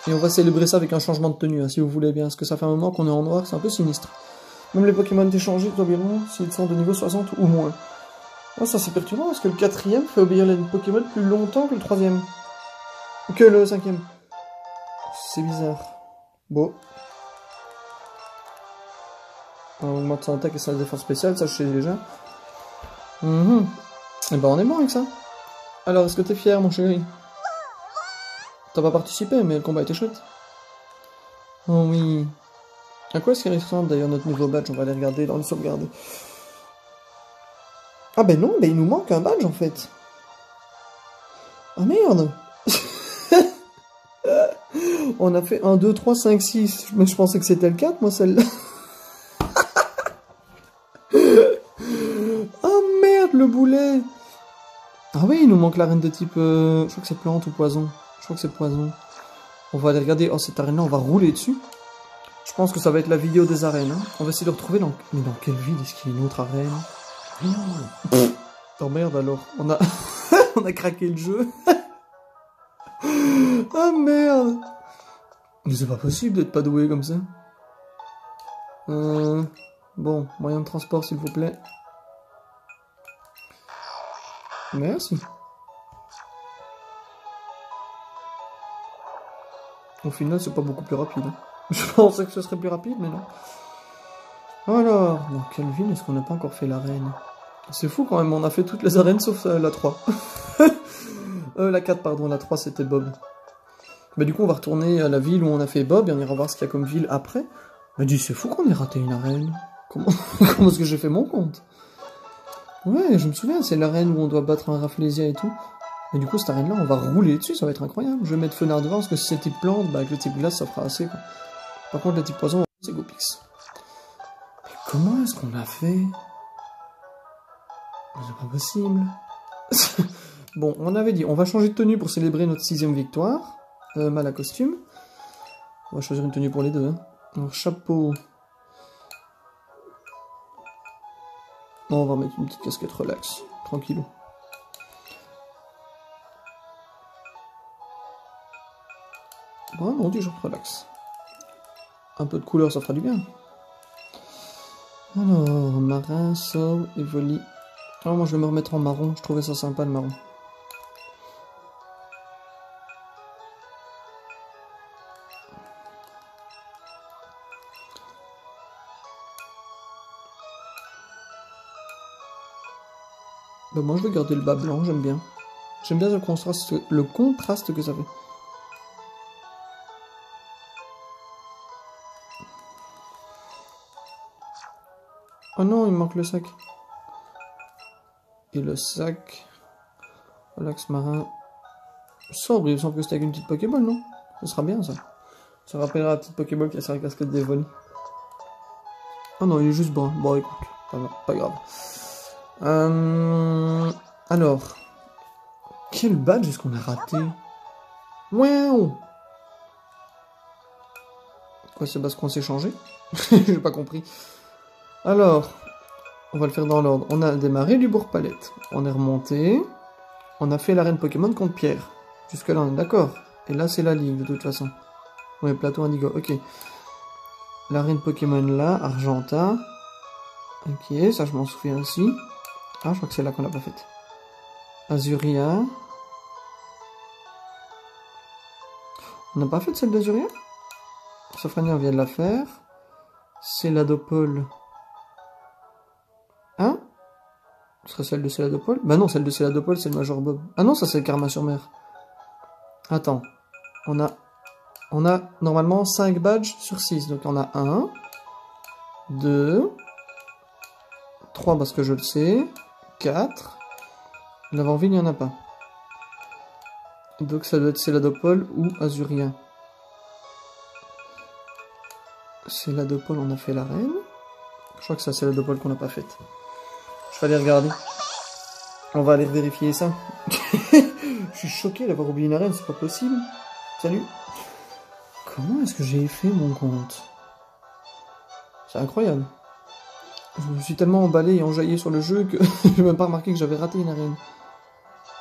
Et on va célébrer ça avec un changement de tenue, hein, si vous voulez bien. Parce que ça fait un moment qu'on est en noir, c'est un peu sinistre. Même les Pokémon échangés environ s'ils sont de niveau 60 ou moins. Oh, ça c'est perturbant, parce que le 4ème fait obéir les Pokémon plus longtemps que le 3ème. Que le 5ème. C'est bizarre. Bon. On augmente son attaque et sa défense spéciale, ça je sais déjà. Et ben on est bon avec ça. Alors, est-ce que t'es fier, mon chéri? T'as pas participé, mais le combat était chouette. Oh oui. À quoi est-ce qu'il ressemble d'ailleurs notre nouveau badge? On va aller regarder dans le sauvegarde. Ah ben non, ben il nous manque un badge en fait. Ah merde. On a fait 1, 2, 3, 5, 6. Mais je pensais que c'était le 4, moi, celle-là. Oh merde, le boulet. Ah oui, il nous manque l'arène de type... je crois que c'est plante ou poison. Je crois que c'est poison. On va aller regarder. Oh, cette arène-là, on va rouler dessus. Je pense que ça va être la vidéo des arènes. Hein. On va essayer de retrouver dans... Mais dans quelle ville est-ce qu'il y a une autre arène? Oh merde, alors. On a... on a craqué le jeu. Oh merde. Mais c'est pas possible d'être pas doué comme ça. Bon, moyen de transport s'il vous plaît. Merci. Au final, c'est pas beaucoup plus rapide. Hein. Je pensais que ce serait plus rapide, mais non. Alors, dans quelle ville est-ce qu'on n'a pas encore fait l'arène? C'est fou quand même, on a fait toutes les arènes sauf la 3. La 4, pardon, la 3 c'était Bob. Bah du coup, on va retourner à la ville où on a fait Bob et on ira voir ce qu'il y a comme ville après. Mais dis, c'est fou qu'on ait raté une arène. Comment est-ce que j'ai fait mon compte? Ouais, je me souviens, c'est l'arène où on doit battre un Rafflesia et tout. Et du coup, cette arène-là, on va rouler dessus, ça va être incroyable. Je vais mettre Fenard devant, parce que si c'est type plante, bah avec le type glace, ça fera assez, quoi. Par contre, le type poison, c'est Gopix. Mais comment est-ce qu'on a fait? C'est pas possible. Bon, on avait dit, on va changer de tenue pour célébrer notre 6ème victoire. Mal à costume. On va choisir une tenue pour les deux. Hein. Alors, chapeau. On va mettre une petite casquette relax. Tranquillou. Bon, on dit genre relax. Un peu de couleur, ça fera du bien. Alors, marin, sobre et voli. Alors, moi, je vais me remettre en marron. Je trouvais ça sympa, le marron. Bah, moi, je vais garder le bas blanc, j'aime bien. J'aime bien le contraste que ça fait. Oh non, il me manque le sac. Et le sac... Relax marin... Sobre, il me semble que c'était avec une petite Pokéball, non? Ce sera bien, ça. Ça rappellera la petite Pokéball qui a sur la casquette des vols. Oh non, il est juste brun. Bon, écoute, pas grave. Alors... Quel badge est-ce qu'on a raté? Wow. Quoi, c'est parce qu'on s'est changé? J'ai pas compris. Alors, on va le faire dans l'ordre. On a démarré du Bourg-Palette. On est remonté. On a fait l'arène Pokémon contre Pierre. Jusque là, on est d'accord. Et là, c'est la ligue, de toute façon. Ouais, plateau Indigo, ok. L'arène Pokémon là, Argenta. Ok, ça je m'en souviens aussi. Ah, je crois que c'est là qu'on l'a pas faite. Azuria. On n'a pas fait de celle d'Azuria? Sofrania, on vient de la faire. Céladopole. Hein? Ce serait celle de Céladopole? Bah non, celle de Céladopole, c'est le Major Bob. Ah non, ça c'est le Karma-sur-Mer. Attends. On a normalement 5 badges sur 6. Donc on a 1, 2, 3 parce que je le sais, 4. L'avant-ville, il n'y en a pas. Donc ça doit être Céladopole ou Azuria. Céladopole, on a fait l'arène. Je crois que c'est Céladopole qu'on n'a pas faite. Je vais aller regarder. On va aller vérifier ça. Je suis choqué d'avoir oublié une arène, c'est pas possible. Salut. Comment est-ce que j'ai fait mon compte? C'est incroyable. Je me suis tellement emballé et enjaillé sur le jeu que je n'ai même pas remarqué que j'avais raté une arène.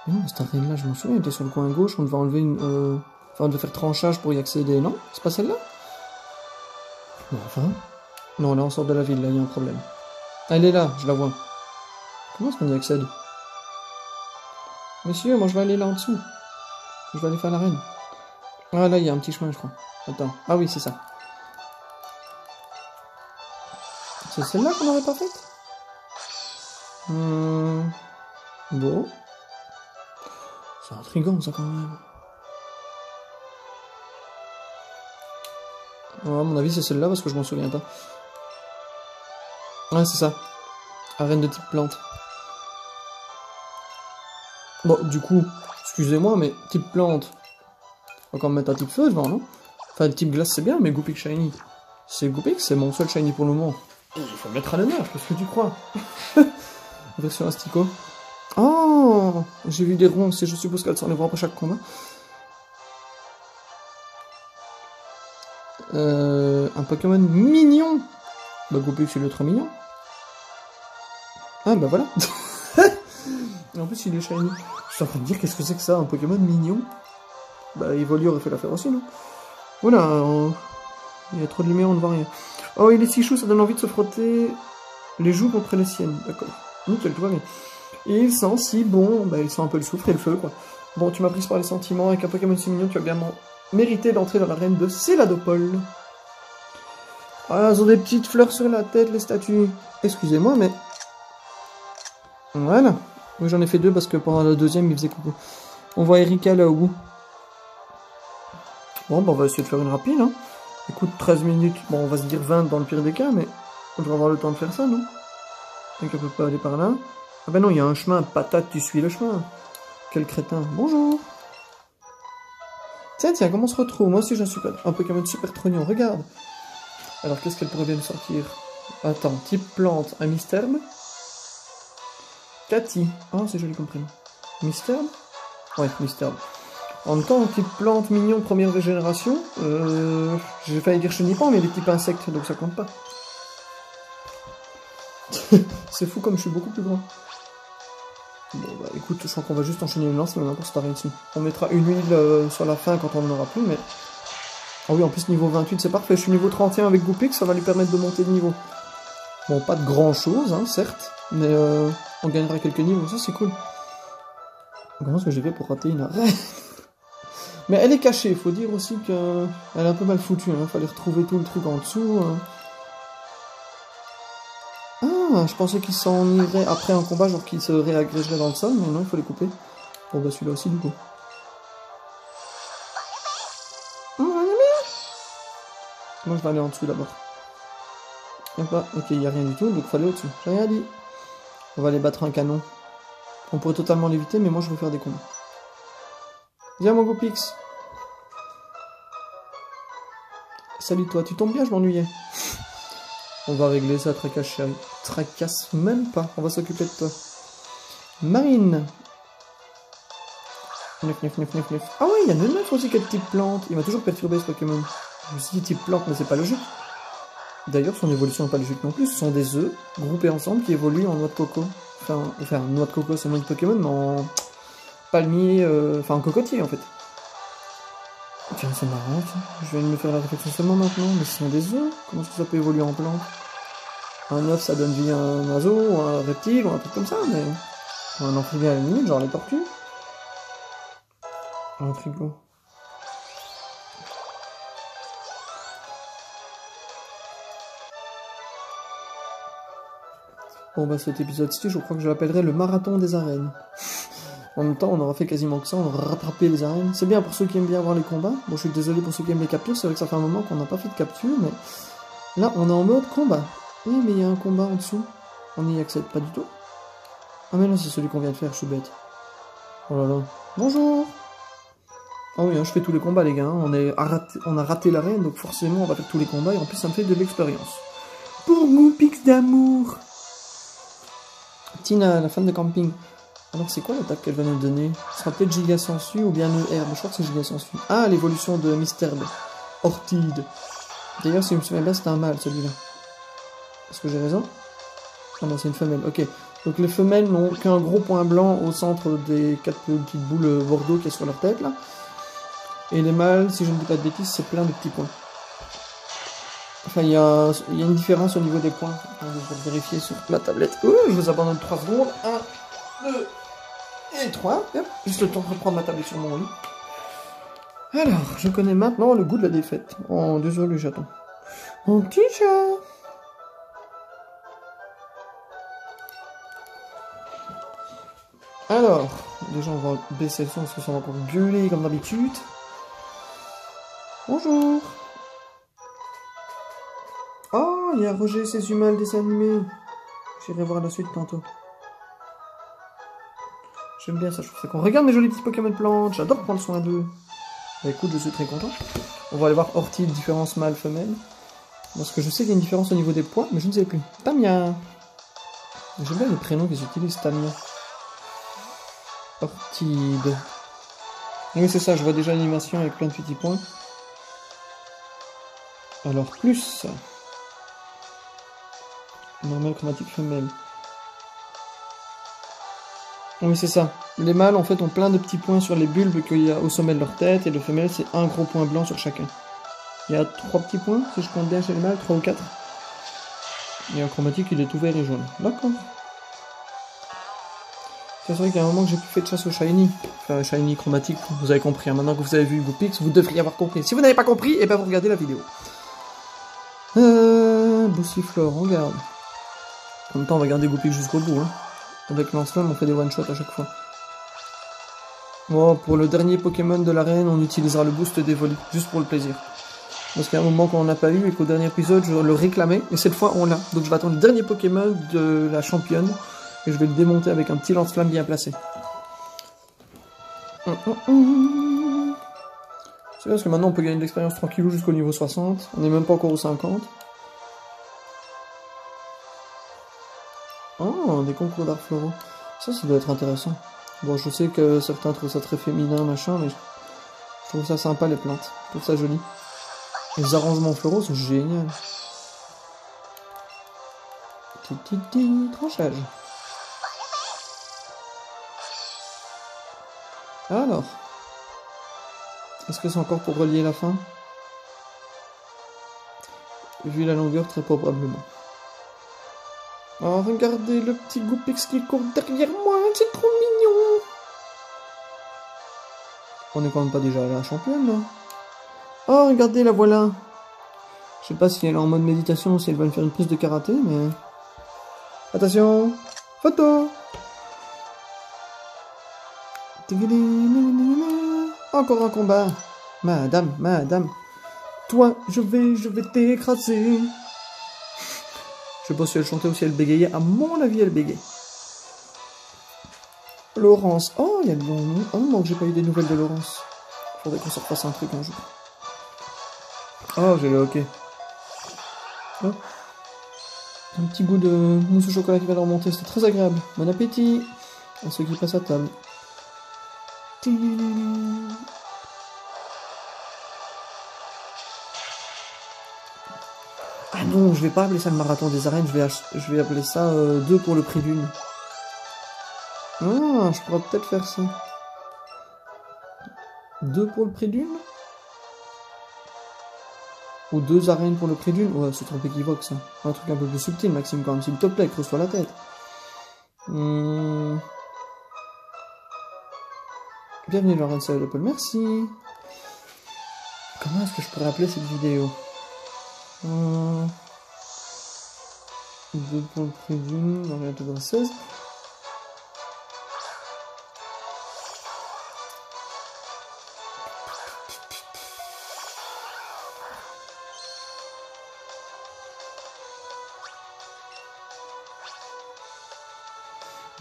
Mais non, cette arène-là, je m'en souviens, elle était sur le coin gauche, on devait enlever une... Enfin, on devait faire tranchage pour y accéder, non? C'est pas celle-là? Non, enfin... Non, là, on sort de la ville, là, il y a un problème. Elle est là, je la vois. Comment est-ce qu'on y accède? Monsieur, moi, je vais aller là en dessous. Je vais aller faire l'arène. Ah, là, il y a un petit chemin, je crois. Attends. Ah oui, c'est ça. C'est celle-là qu'on n'aurait pas faite? Bon. C'est intriguant, ça, quand même. Ouais, à mon avis, c'est celle-là, parce que je m'en souviens pas. Ouais, c'est ça. Arène de type plante. Bon, du coup, excusez-moi, mais type plante... On va quand même mettre un type feu devant, non? Enfin, le type glace, c'est bien, mais Goupix Shiny. C'est Goupix, c'est mon seul Shiny pour le moment. Il faut le mettre à l'honneur, qu'est-ce que tu crois? Version Astico. Oh, j'ai vu des ronces et je suppose qu'elles s'enlèveront après chaque combat. Un Pokémon mignon. Bah, Goupix, il est trop mignon. Ah, bah voilà. Et en plus, il est Shiny. Je suis en train de dire, qu'est-ce que c'est que ça, un Pokémon mignon? Bah, Evoli aurait fait l'affaire aussi, non? Voilà, il y a trop de lumière, on ne voit rien. Oh, il est si chou, ça donne envie de se frotter les joues contre les siennes. D'accord. Nickel, tout va bien. Et il sent si bon, bah, il sent un peu le soufre et le feu, quoi. Bon, tu m'as prise par les sentiments, avec un Pokémon si mignon, tu as bien mérité d'entrer dans l'arène de Céladopole. Ah, elles ont des petites fleurs sur la tête, les statues. Excusez-moi, mais... Voilà. Oui, j'en ai fait 2 parce que pendant la deuxième, il faisait coucou. On voit Erika là au bout. Bon, bah on va essayer de faire une rapide, hein. Écoute, 13 minutes, bon, on va se dire 20 dans le pire des cas, mais on devrait avoir le temps de faire ça, non? Donc on peut pas aller par là. Ah bah non, il y a un chemin, patate, tu suis le chemin. Quel crétin. Bonjour. Tiens, comment on se retrouve? Moi aussi, j'en suis pas. Un Pokémon super trognon, regarde. Alors, qu'est-ce qu'elle pourrait bien me sortir? Attends, type plante, un Misterbe. Cathy. Oh, c'est joli comme prénom. Misterbe? Ouais, Misterbe. En même temps, type plante mignon première génération, j'ai failli dire chenipan, mais les types insectes, donc ça compte pas. C'est fou comme je suis beaucoup plus grand. Bon bah écoute, je crois qu'on va juste enchaîner une lance maintenant pour se tarer dessus. On mettra une huile sur la fin quand on n'en aura plus, mais... Ah oui, en plus niveau 28 c'est parfait, je suis niveau 31 avec Goupix, ça va lui permettre de monter de niveau. Bon, pas de grand chose, hein, certes, mais on gagnera quelques niveaux, ça c'est cool. Comment est-ce que j'ai fait pour rater une arène? Mais elle est cachée, il faut dire aussi qu'elle est un peu mal foutue, hein. Fallait retrouver tout le truc en dessous. Ah, je pensais qu'ils s'en iraient après un combat, genre qu'ils se réagrégeraient dans le sol, mais non, il faut les couper. Bon bah celui-là aussi du coup. Moi je vais aller en dessous d'abord. Ok, il n'y a rien du tout, donc il faut aller au-dessus. J'ai rien dit. On va aller battre un canon. On pourrait totalement l'éviter, mais moi je veux faire des combats. Viens mon Goupix. Salut toi, tu tombes bien, je m'ennuyais. On va régler ça, tracasse même pas, on va s'occuper de toi. Marine. 9. Ah ouais, il y a 9 aussi qui est de type plante. Il m'a toujours perturbé ce Pokémon. Je me suis dit type plante, mais c'est pas logique. D'ailleurs, son évolution n'est pas logique non plus. Ce sont des œufs groupés ensemble qui évoluent en noix de coco. Enfin noix de coco, c'est le nom de Pokémon, mais en palmier, enfin en cocotier en fait. Tiens, c'est marrant, ça. Je viens de me faire la réflexion seulement maintenant, mais ce sont des œufs. Comment est-ce que ça peut évoluer en plante? Un œuf, ça donne vie à un oiseau, ou un reptile, ou un truc comme ça, mais... Ou un amphibien à la limite, genre les tortues. Un frigo. Bon bah cet épisode-ci, je crois que je l'appellerai le marathon des arènes. En même temps, on aura fait quasiment que ça, on aura rattrapé les arènes. C'est bien pour ceux qui aiment bien voir les combats. Bon, je suis désolé pour ceux qui aiment les captures, c'est vrai que ça fait un moment qu'on n'a pas fait de capture, mais là, on est en mode combat. Eh, mais il y a un combat en dessous. On n'y accède pas du tout. Ah mais non, c'est celui qu'on vient de faire, je suis bête. Oh là là. Bonjour. Ah oui, hein, je fais tous les combats, les gars. Hein. On a raté l'arène, donc forcément, on va faire tous les combats, et en plus, ça me fait de l'expérience. Pour mon pix d'amour. Tina, la femme de camping. Alors c'est quoi l'attaque qu'elle va nous donner? Ce sera peut-être Giga Sensu ou bien le herbe. Je crois que c'est Giga Sensu. Ah, l'évolution de Mr. Ortide. D'ailleurs, si je me souviens bien, c'était un mâle celui-là. Est-ce que j'ai raison? Ah non, c'est une femelle. Ok. Donc les femelles n'ont qu'un gros point blanc au centre des 4 petites boules bordeaux qu'il y a sur leur tête là. Et les mâles, si je ne dis pas de bêtises, c'est plein de petits points. Enfin, il y a une différence au niveau des points. Attendez, je vais vérifier sur ma tablette. Je vous abandonne 3 secondes. 1, 2 et 3. Hop, juste le temps de reprendre ma tablette sur mon lit. Alors, je connais maintenant le goût de la défaite. Oh, désolé, j'attends. Mon petit chat. Alors, déjà, on va baisser le son parce que ça va encore gueuler comme d'habitude. Bonjour. Oh, il y a Roger et ses humains, le dessin animé. J'irai voir la suite tantôt. J'aime bien ça, je trouve ça con. Regarde mes jolis petits Pokémon plantes, j'adore prendre soin d'eux. Bah écoute, je suis très content. On va aller voir Ortide, différence mâle-femelle. Parce que je sais qu'il y a une différence au niveau des poids, mais je ne sais plus. Tamia. J'aime bien les prénoms qu'ils utilisent, Tamia. Ortide. Oui, c'est ça, je vois déjà l'animation avec plein de petits points. Alors, plus. Normal chromatique femelle. Oui, c'est ça. Les mâles, en fait, ont plein de petits points sur les bulbes qu'il y a au sommet de leur tête, et les femelles, c'est un gros point blanc sur chacun. Il y a 3 petits points, si je compte bien chez les mâles, 3 ou 4. Et un chromatique, il est tout vert et jaune. D'accord. C'est vrai qu'il y a un moment que j'ai plus fait de chasse au shiny. Enfin, shiny chromatique, vous avez compris. Hein. Maintenant que vous avez vu Goopix, vous devriez avoir compris. Si vous n'avez pas compris, eh ben vous regardez la vidéo. Boussiflore, on regarde. En même temps, on va garder Goopix jusqu'au bout. Hein. Avec Lance-Flamme, on fait des one-shots à chaque fois. Bon, pour le dernier Pokémon de l'arène, on utilisera le boost d'Evoli, juste pour le plaisir. Parce qu'il y a un moment qu'on n'a pas eu et qu'au dernier épisode, je le réclamais, et cette fois, on l'a. Donc je vais attendre le dernier Pokémon de la championne, et je vais le démonter avec un petit lance-flamme bien placé. C'est bien parce que maintenant, on peut gagner de l'expérience tranquillou jusqu'au niveau 60. On n'est même pas encore au 50. Oh, des concours d'art floraux. Ça doit être intéressant. Bon, je sais que certains trouvent ça très féminin, machin, mais je trouve ça sympa, les plantes. Je trouve ça joli. Les arrangements floraux sont géniaux. Tranchage. Alors. Est-ce que c'est encore pour relier la fin? Vu la longueur, très probablement. Oh, regardez le petit Goopix qui court derrière moi, c'est trop mignon. On n'est quand même pas déjà à la championne, là. Oh, regardez, la voilà. Je sais pas si elle est en mode méditation ou si elle va me faire une prise de karaté, mais... Attention. Photo. Encore un combat. Madame. Toi, je vais t'écraser. Je sais pas si elle chantait ou si elle bégayait. À mon avis, elle bégayait. Laurence. Oh, il y a un moment que j'ai pas eu des nouvelles de Laurence. Faudrait qu'on se refasse un truc un jour. Oh, j'ai le hockey. Oh. Un petit goût de mousse au chocolat qui va leur remonter. C'était très agréable. Bon appétit à ceux qui passent à table. Ah non, je vais pas appeler ça le marathon des arènes, je vais appeler ça 2 pour le prix d'une. Ah, je pourrais peut-être faire ça. 2 pour le prix d'une? Ou 2 arènes pour le prix d'une? Ouais, c'est trop équivoque ça. Un truc un peu plus subtil, Maxime, quand même, s'il te plaît, creuse-toi la tête. Bienvenue Laurence Apple, merci. Comment est-ce que je pourrais appeler cette vidéo? 2 pour le prix d'une, on est dans 16.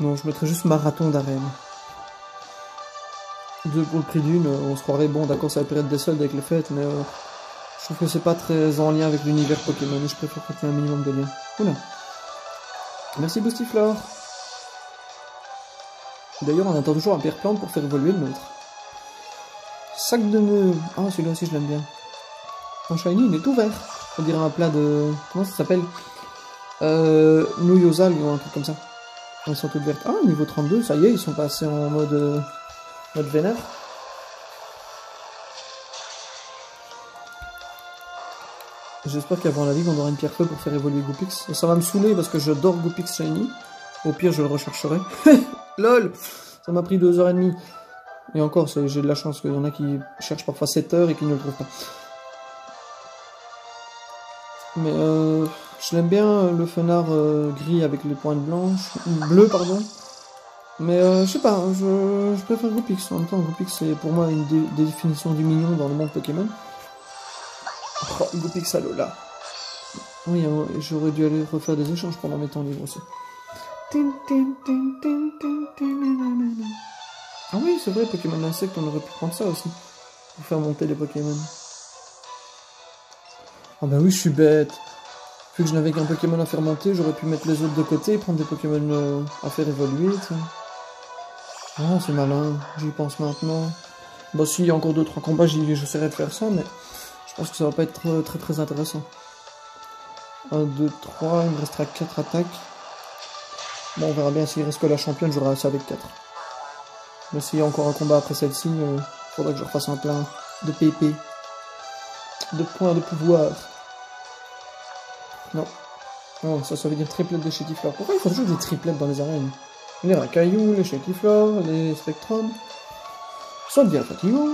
Non, je mettrais juste marathon d'arène. 2 pour le prix d'une, on se croirait, bon d'accord, c'est la période des soldes avec les fêtes, mais je trouve que c'est pas très en lien avec l'univers Pokémon, et je préfère qu'il y ait un minimum de lien. Voilà. Merci Boostiflore. D'ailleurs, on attend toujours un pierre plante pour faire évoluer le nôtre. Sac de nœuds. Ah, celui-là aussi, je l'aime bien. En shiny, il est tout vert. On dirait un plat de... Comment ça s'appelle nouilles aux algues ou un truc comme ça. Elles sont toutes vertes. Ah, niveau 32, ça y est, ils sont passés en mode vénère. J'espère qu'avant la ligue, on aura une pierre feu pour faire évoluer Goopix. Ça va me saouler parce que j'adore Goopix Shiny. Au pire, je le rechercherai. LOL, ça m'a pris 2h30. Et encore, j'ai de la chance qu'il y en a qui cherchent parfois 7 heures et qui ne le trouvent pas. Mais je l'aime bien, le fenard gris avec les pointes blanches. Bleu, pardon. Mais je sais pas, je préfère Goopix. En même temps, Goopix, c'est pour moi une définition du mignon dans le monde Pokémon. Oh, Goopix Alola. Oui, j'aurais dû aller refaire des échanges pendant mes temps libres aussi. Ah oui, c'est vrai, Pokémon Insect, on aurait pu prendre ça aussi. Pour faire monter les Pokémon. Ah bah oui, je suis bête. Vu que je n'avais qu'un Pokémon à faire monter, j'aurais pu mettre les autres de côté et prendre des Pokémon à faire évoluer, tu sais. Oh, c'est malin, j'y pense maintenant. Bah si, il y a encore 2-3 combats, j'essaierai de faire ça, mais je pense que ça va pas être très intéressant. 1, 2, 3, il me restera 4 attaques. Bon, on verra bien s'il reste que la championne, j'aurai assez avec 4. Mais s'il y a encore un combat après celle-ci, il faudra que je refasse un plein de PP. De points de pouvoir. Non. Oh, ça veut dire triplette de Chétiflore. Pourquoi il faut toujours des triplettes dans les arènes? Les Racaillou, les Chétiflore, les Spectrum. Ça devient fatigant.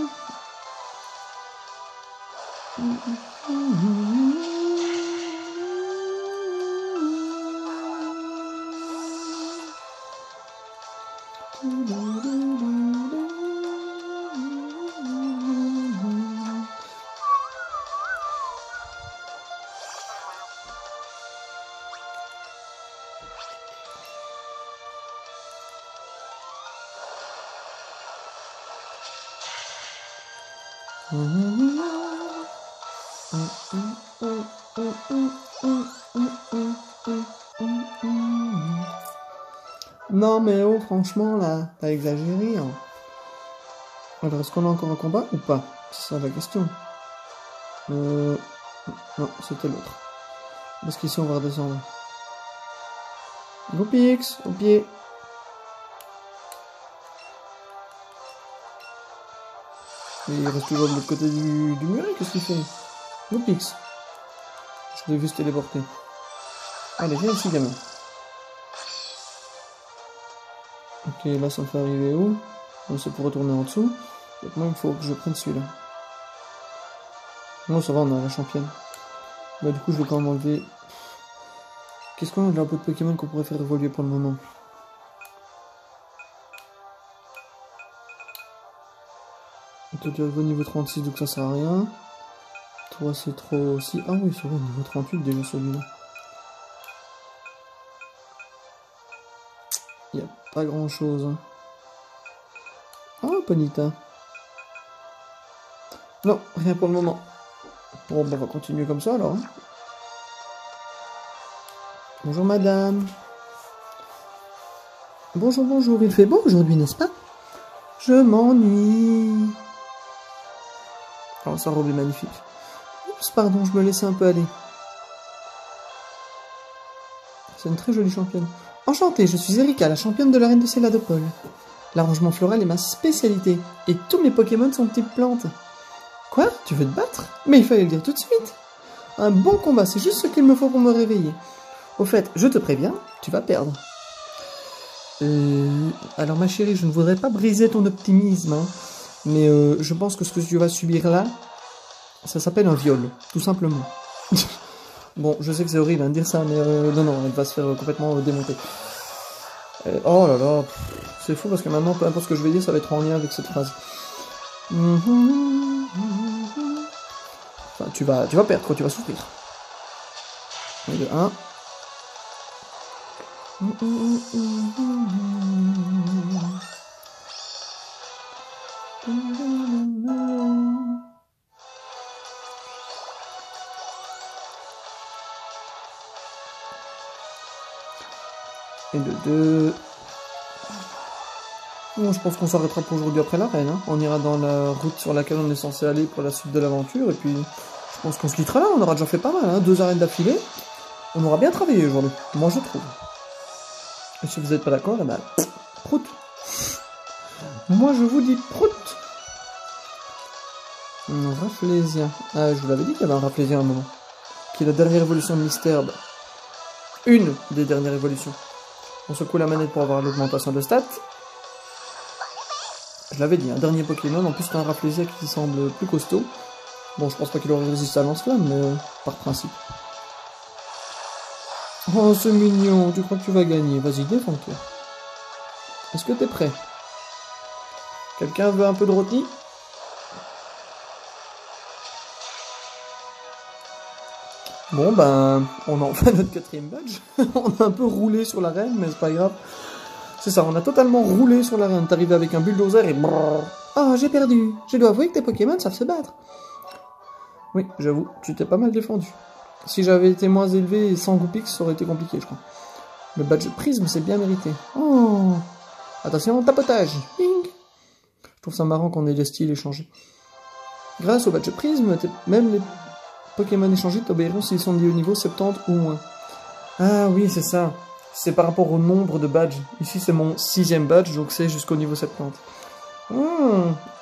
Non mais oh, franchement là, t'as exagéré hein. Alors est-ce qu'on a encore un combat ou pas? C'est ça la question. Non, c'était l'autre. Parce qu'ici on va redescendre. Goopix, au pied. Et il reste toujours de l'autre côté du mur, qu'est-ce qu'il fait? Goopix. Je l'ai vu se téléporter. Allez, viens ici, gamin. Ok, là ça me fait arriver où? C'est pour retourner en dessous. Donc moi il faut que je prenne celui-là. Non, ça va, on a la championne. Bah du coup je vais quand même enlever... Qu'est-ce qu'on a de la peau de Pokémon qu'on pourrait faire évoluer pour le moment? Toi tu arrives au niveau 36 donc ça sert à rien. Toi c'est trop aussi... Ah oui c'est vrai, niveau 38 déjà celui-là. Il n'y a pas grand chose. Hein. Oh Ponyta. Non, rien pour le moment. Bon bah on va continuer comme ça alors. Hein. Bonjour madame. Bonjour, bonjour, il fait beau aujourd'hui, n'est-ce pas? Je m'ennuie. Oh, sa robe est magnifique. Oups, pardon, je me laissais un peu aller. C'est une très jolie championne. Enchantée, je suis Erika, la championne de l'arène de Céladopole. L'arrangement floral est ma spécialité, et tous mes Pokémon sont de type plante. Quoi? Tu veux te battre? Mais il fallait le dire tout de suite. Un bon combat, c'est juste ce qu'il me faut pour me réveiller. Au fait, je te préviens, tu vas perdre. Alors ma chérie, je ne voudrais pas briser ton optimisme, hein, mais je pense que ce que tu vas subir là, ça s'appelle un viol, tout simplement. Bon, je sais que c'est horrible hein, de dire ça, mais non, non, elle va se faire complètement démonter. Oh là là, c'est fou parce que maintenant, peu importe ce que je vais dire, ça va être en lien avec cette phrase. Enfin, tu vas perdre, quoi, tu vas souffrir. Et de 1. Et de 2. Bon, je pense qu'on s'arrêtera pour aujourd'hui après l'arène. Hein. On ira dans la route sur laquelle on est censé aller pour la suite de l'aventure. Et puis, je pense qu'on se quittera là. On aura déjà fait pas mal. Hein. 2 arènes d'affilée. On aura bien travaillé aujourd'hui. Moi, je trouve. Et si vous n'êtes pas d'accord, eh ben, prout. Moi, je vous dis prout. Un Rafflésien. Ah, je vous l'avais dit qu'il y avait un Rafflésien à un moment. Qui est la dernière évolution de Mr. Une des dernières évolutions. On secoue la manette pour avoir l'augmentation de stats. Je l'avais dit, un dernier Pokémon. En plus, c'est un Rafflesia qui semble plus costaud. Bon, je pense pas qu'il aurait résisté à lance-flamme, mais par principe. Oh, c'est mignon. Tu crois que tu vas gagner? Vas-y, défends-toi. Est-ce que t'es prêt? Quelqu'un veut un peu de rôti? Bon, ben, on a enfin notre 4e badge. On a un peu roulé sur l'arène, mais c'est pas grave. C'est ça, on a totalement roulé sur l'arène. T'es arrivé avec un bulldozer et brrr. Oh, j'ai perdu. Je dois avouer que tes Pokémon savent se battre. Oui, j'avoue, tu t'es pas mal défendu. Si j'avais été moins élevé et sans Goupix, ça aurait été compliqué, je crois. Le badge prisme, c'est bien mérité. Oh, attention, tapotage. Bing. Je trouve ça marrant qu'on ait les styles échangés. Grâce au badge prisme, même les Pokémon échangés t'obéiront s'ils sont liés au niveau 70 ou moins. Ah oui, c'est ça. C'est par rapport au nombre de badges. Ici, c'est mon 6e badge, donc c'est jusqu'au niveau 70.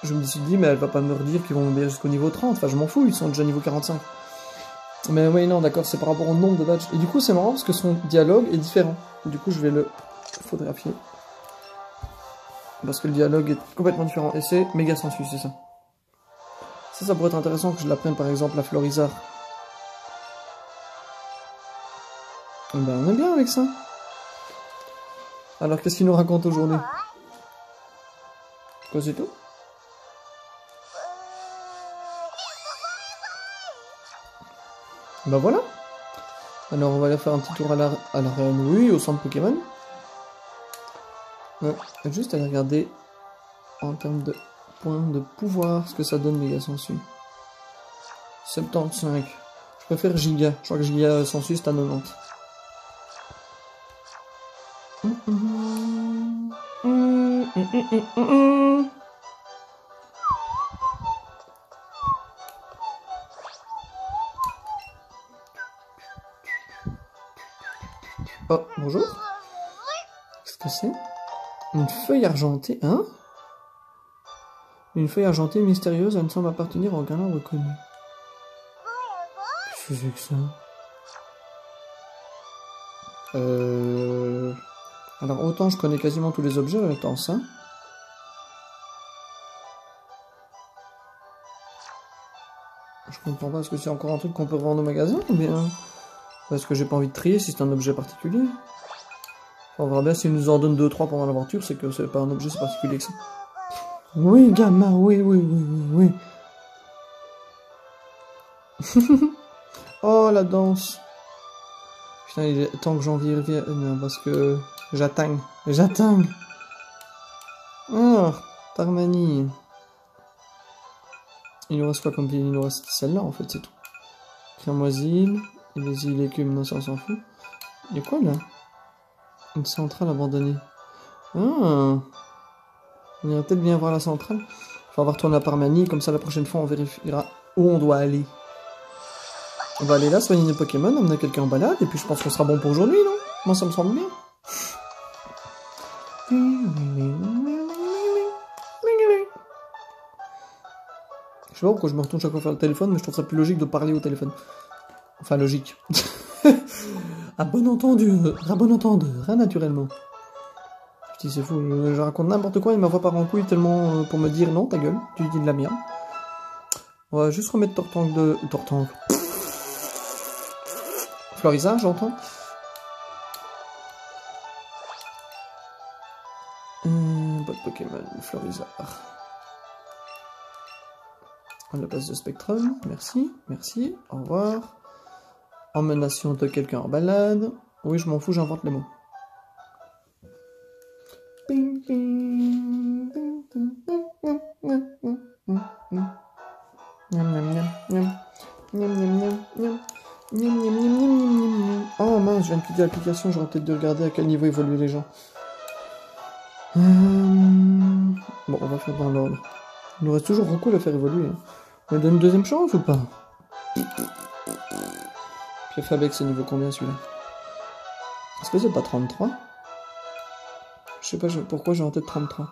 Je me suis dit, mais elle va pas me redire qu'ils vont m'obéir jusqu'au niveau 30. Enfin, je m'en fous, ils sont déjà niveau 45. Mais oui, non, d'accord, c'est par rapport au nombre de badges. Et du coup, c'est marrant parce que son dialogue est différent. Du coup, je vais le photographier. Parce que le dialogue est complètement différent. Et c'est méga sensu, c'est ça. Ça pourrait être intéressant que je l'apprenne par exemple à Florizard. Ben, on est bien avec ça. Alors, qu'est-ce qu'il nous raconte aujourd'hui? Quoi, c'est tout? Ben voilà. Alors, on va aller faire un petit tour à l'arène, oui, au centre Pokémon. Ouais, juste aller regarder en termes de points de pouvoir ce que ça donne, méga sensu. 75. Je préfère Giga. Je crois que Giga sensu c'est à 90. Oh, bonjour. Qu'est-ce que c'est? Une feuille argentée, hein? Une feuille argentée mystérieuse, elle ne semble appartenir à aucun arbre reconnu. Qu'est-ce que c'est que ça? Alors, autant je connais quasiment tous les objets, autant ça. Je comprends pas, est-ce que c'est encore un truc qu'on peut vendre au magasin ou bien... Est-ce que j'ai pas envie de trier si c'est un objet particulier? On verra bien s'il nous en donne 2-3 pendant l'aventure, c'est que c'est pas un objet si particulier que ça. Oui, gamin, oui. Oh, la danse. Putain, il est temps que janvier revienne, parce que j'atteins. Oh, Tarmanie. Il nous reste quoi comme ville? Il nous reste celle-là, en fait, c'est tout. Cramoisine, et les îles écumes, non, ça on s'en fout. Il y a quoi, là? Une centrale abandonnée. Ah. On ira peut-être bien voir la centrale. On va retourner à Parmanie, comme ça la prochaine fois on vérifiera où on doit aller. On va aller là, soigner nos Pokémon, amener quelqu'un en balade, et puis je pense qu'on sera bon pour aujourd'hui, non? Moi ça me semble bien. Je sais pas pourquoi je me retourne chaque fois faire le téléphone, mais je trouve ça plus logique de parler au téléphone. Enfin, logique. À bon entendeur, hein, naturellement. Je dis, c'est fou, je raconte n'importe quoi, il m'envoie par en couille tellement pour me dire non, ta gueule, tu dis de la merde. On va juste remettre Tortank de... Tortank. Florisa, j'entends. Pas de Pokémon, Florisa. À la base de Spectrum, merci, merci, au revoir. Emmenation de quelqu'un en balade. Oui, je m'en fous, j'invente les mots. Oh mince, je viens de quitter l'application, j'aurais peut-être dû regarder à quel niveau évoluent les gens. Bon, on va faire dans l'ordre. Il nous reste toujours beaucoup à faire évoluer. On lui donne une deuxième chance ou pas? Puis Fabex, c'est niveau combien celui-là? Est-ce que c'est pas 33? Je sais pas pourquoi j'ai en tête 33.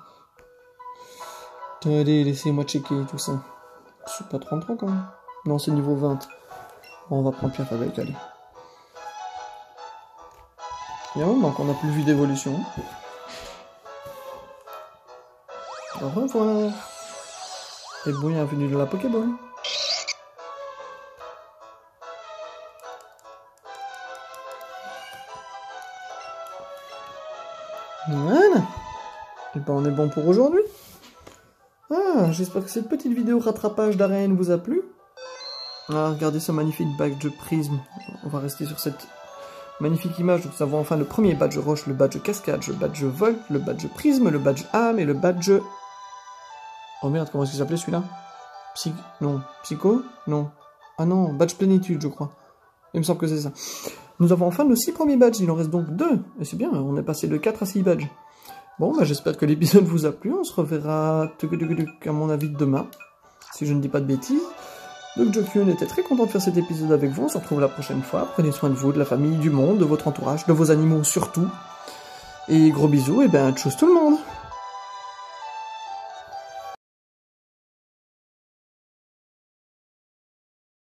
Attendez, laissez-moi checker tout ça. C'est pas 33 quand même. Non, c'est niveau 20. Bon, on va prendre Pierre Fabex, allez. Il y a un moment qu'on n'a plus vu d'évolution. Au revoir. Et bienvenue dans la Pokéball. Voilà. Et ben on est bon pour aujourd'hui. Ah, j'espère que cette petite vidéo rattrapage d'arène vous a plu. Ah, regardez ce magnifique badge prisme. On va rester sur cette magnifique image. Nous avons enfin le premier badge roche, le badge cascade, le badge volt, le badge prisme, le badge âme et le badge... Oh merde, comment est-ce qu'il s'appelait celui-là? Non. Psycho? Non. Ah non, badge plénitude, je crois. Il me semble que c'est ça. Nous avons enfin nos 6 premiers badges, il en reste donc 2. Et c'est bien, on est passé de 4 à 6 badges. Bon, bah j'espère que l'épisode vous a plu. On se reverra, à mon avis, demain. Si je ne dis pas de bêtises. Donc Jokun était très content de faire cet épisode avec vous. On se retrouve la prochaine fois. Prenez soin de vous, de la famille, du monde, de votre entourage, de vos animaux surtout. Et gros bisous, et ben tchuss tout le monde!